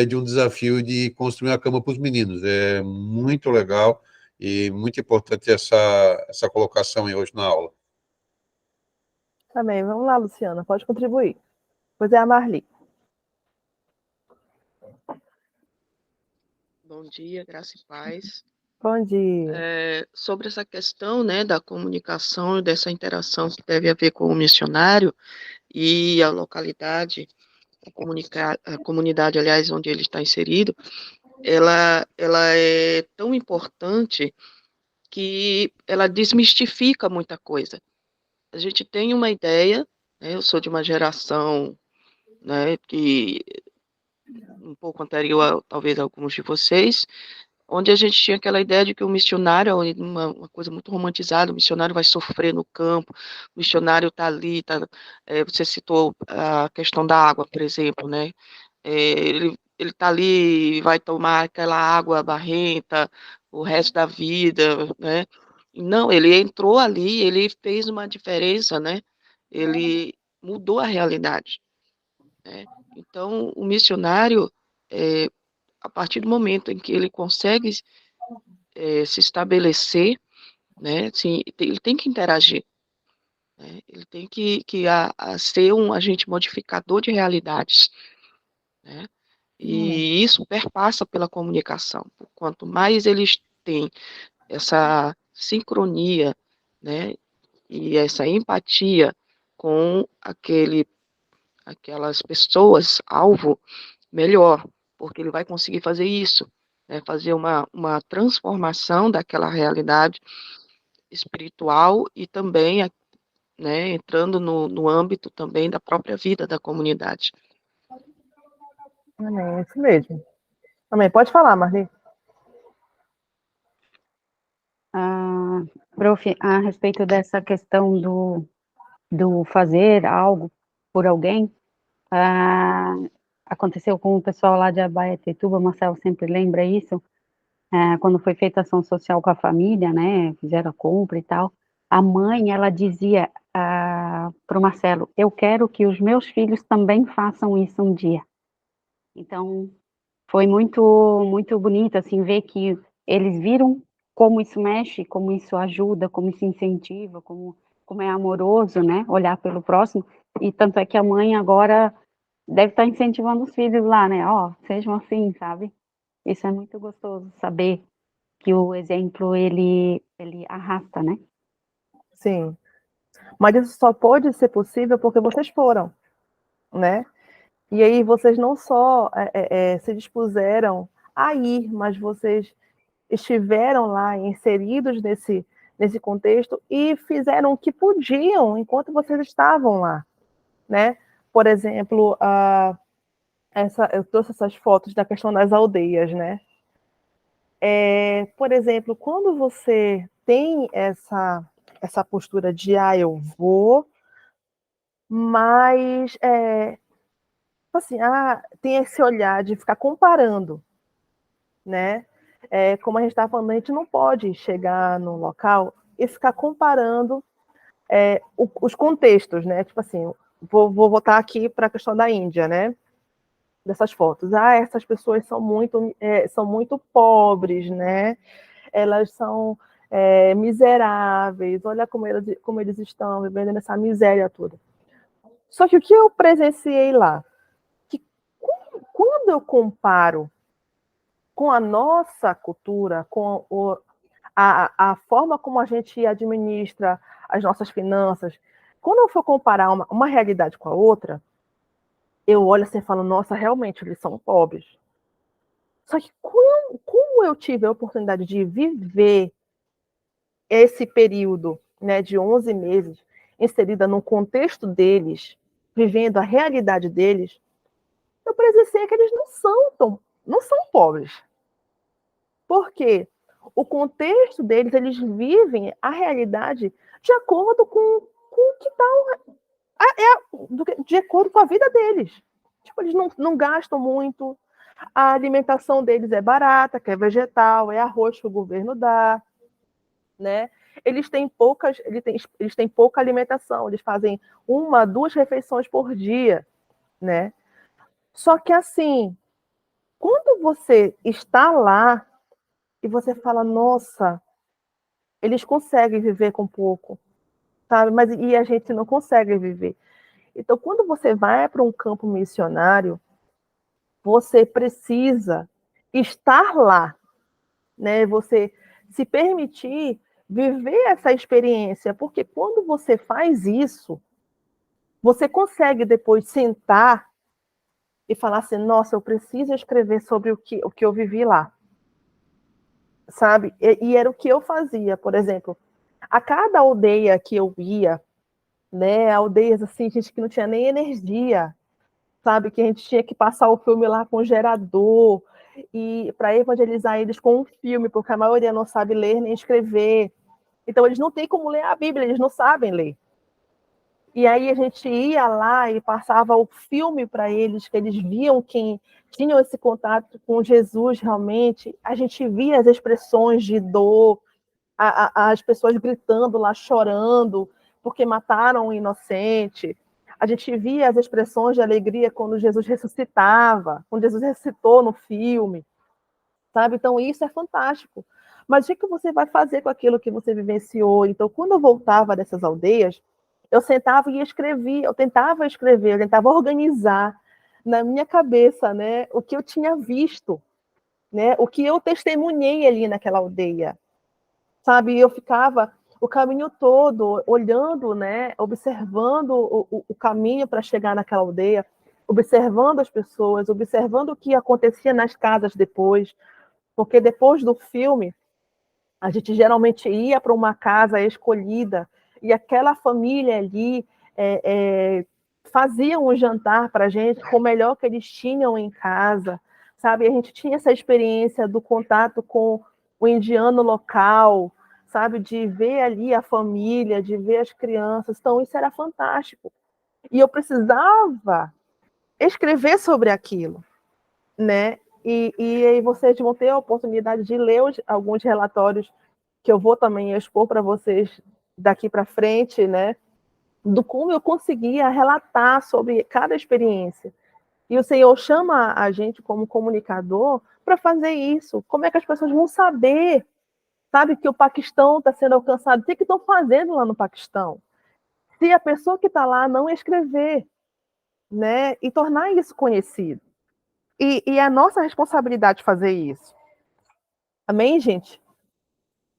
Speaker 2: de um desafio de construir uma cama para os meninos. É muito legal e muito importante essa colocação aí hoje na aula.
Speaker 1: Também, vamos lá, Luciana, pode contribuir. Pois é, a Marli.
Speaker 6: Bom dia, graça e paz.
Speaker 1: Bom dia.
Speaker 6: Sobre essa questão, né, da comunicação e dessa interação que deve haver com o missionário e a localidade, a comunidade, aliás, onde ele está inserido, ela é tão importante que ela desmistifica muita coisa. A gente tem uma ideia, né, eu sou de uma geração, né, que um pouco anterior a talvez a alguns de vocês, onde a gente tinha aquela ideia de que o missionário é uma coisa muito romantizada, o missionário vai sofrer no campo, o missionário está ali, você citou a questão da água, por exemplo, né? Ele está ali, vai tomar aquela água barrenta o resto da vida, né? Não, ele entrou ali, ele fez uma diferença, né? Ele mudou a realidade, né? Então, o missionário, a partir do momento em que ele consegue se estabelecer, né, assim, ele tem que interagir, né, ele tem que ser um agente modificador de realidades, né, e isso perpassa pela comunicação. Quanto mais eles têm essa sincronia, né, e essa empatia com aquelas pessoas alvo, melhor, porque ele vai conseguir fazer isso, né, fazer uma transformação daquela realidade espiritual e também, né, entrando no âmbito também da própria vida da comunidade.
Speaker 1: Amém, é isso mesmo. Amém, pode falar, Marli.
Speaker 3: Prof, a respeito dessa questão do fazer algo por alguém, aconteceu com o pessoal lá de Abaetetuba, Marcelo sempre lembra isso, quando foi feita ação social com a família, né, fizeram a compra e tal, a mãe, ela dizia para o Marcelo, eu quero que os meus filhos também façam isso um dia. Então, foi muito, muito bonito, assim, ver que eles viram como isso mexe, como isso ajuda, como isso incentiva, como é amoroso, né, olhar pelo próximo, e tanto é que a mãe agora deve estar incentivando os filhos lá, né, sejam assim, sabe? Isso é muito gostoso, saber que o exemplo, ele arrasta, né?
Speaker 1: Sim. Mas isso só pode ser possível porque vocês foram, né? E aí vocês não só se dispuseram a ir, mas vocês estiveram lá inseridos nesse contexto e fizeram o que podiam enquanto vocês estavam lá, né? Por exemplo, eu trouxe essas fotos da questão das aldeias, né? Por exemplo, quando você tem essa postura de eu vou, mas assim, tem esse olhar de ficar comparando, né? Como a gente estava falando, a gente não pode chegar num local e ficar comparando os contextos, né? Tipo assim, vou voltar aqui para a questão da Índia, né? Dessas fotos. Essas pessoas são muito pobres, né? Elas são miseráveis, olha como eles estão vivendo nessa miséria toda. Só que o que eu presenciei lá, que quando eu comparo com a nossa cultura, com a forma como a gente administra as nossas finanças, quando eu for comparar uma realidade com a outra, eu olho assim e falo, nossa, realmente, eles são pobres. Só que como eu tive a oportunidade de viver esse período, né, de 11 meses, inserida no contexto deles, vivendo a realidade deles, eu presenciei que eles não são pobres. Por quê? O contexto deles, eles vivem a realidade de acordo com o que está de acordo com a vida deles. Tipo, eles não gastam muito, a alimentação deles é barata, que é vegetal, é arroz que o governo dá, né? Eles têm pouca alimentação, eles fazem 1, 2 refeições por dia, né? Só que assim, quando você está lá e você fala, nossa, eles conseguem viver com pouco, sabe? Mas e a gente não consegue viver. Então, quando você vai para um campo missionário, você precisa estar lá, né? Você se permitir viver essa experiência, porque quando você faz isso, você consegue depois sentar e falar assim, nossa, eu preciso escrever sobre o que eu vivi lá, sabe? E era o que eu fazia, por exemplo, a cada aldeia que eu ia, né, aldeias assim, gente que não tinha nem energia, sabe, que a gente tinha que passar o filme lá com gerador, e para evangelizar eles com um filme, porque a maioria não sabe ler nem escrever, então eles não têm como ler a Bíblia, eles não sabem ler. E aí a gente ia lá e passava o filme para eles, que eles viam quem tinham esse contato com Jesus realmente. A gente via as expressões de dor, as pessoas gritando lá, chorando, porque mataram um inocente. A gente via as expressões de alegria quando Jesus ressuscitava, quando Jesus ressuscitou no filme, sabe? Então isso é fantástico. Mas o que você vai fazer com aquilo que você vivenciou? Então, quando eu voltava dessas aldeias, eu sentava e escrevia, eu tentava organizar na minha cabeça, né, o que eu tinha visto, né, o que eu testemunhei ali naquela aldeia, sabe? Eu ficava o caminho todo olhando, né, observando o caminho para chegar naquela aldeia, observando as pessoas, observando o que acontecia nas casas depois, porque depois do filme a gente geralmente ia para uma casa escolhida e aquela família ali fazia um jantar para a gente com o melhor que eles tinham em casa, sabe? A gente tinha essa experiência do contato com o indiano local, sabe? De ver ali a família, de ver as crianças. Então, isso era fantástico. E eu precisava escrever sobre aquilo, né? E aí vocês vão ter a oportunidade de ler alguns relatórios que eu vou também expor para vocês daqui para frente, né? Do como eu conseguia relatar sobre cada experiência. E o Senhor chama a gente como comunicador para fazer isso. Como é que as pessoas vão saber, sabe, que o Paquistão está sendo alcançado? O que estão fazendo lá no Paquistão? Se a pessoa que está lá não escrever, né? E tornar isso conhecido. E é a nossa responsabilidade fazer isso. Amém, gente?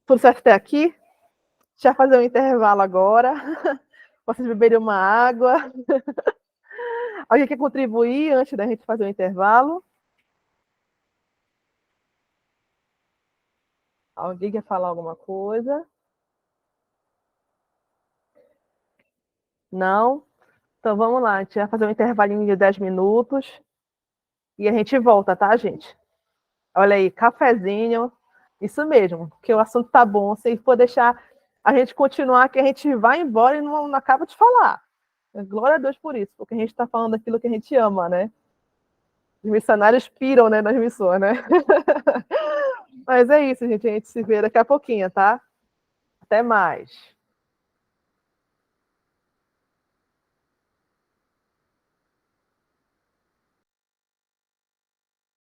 Speaker 1: Tudo certo até aqui? Já fazer um intervalo agora. Vocês beberem uma água. Alguém quer contribuir antes da gente fazer o intervalo? Alguém quer falar alguma coisa? Não? Então vamos lá, a gente vai fazer um intervalinho de 10 minutos e a gente volta, tá, gente? Olha aí, cafezinho, isso mesmo, porque o assunto tá bom. Se for deixar a gente continuar, que a gente vai embora e não acaba de falar. Glória a Deus por isso, porque a gente está falando aquilo que a gente ama, né? Os missionários piram, né, nas missões, né? Mas é isso, gente. A gente se vê daqui a pouquinho, tá? Até mais.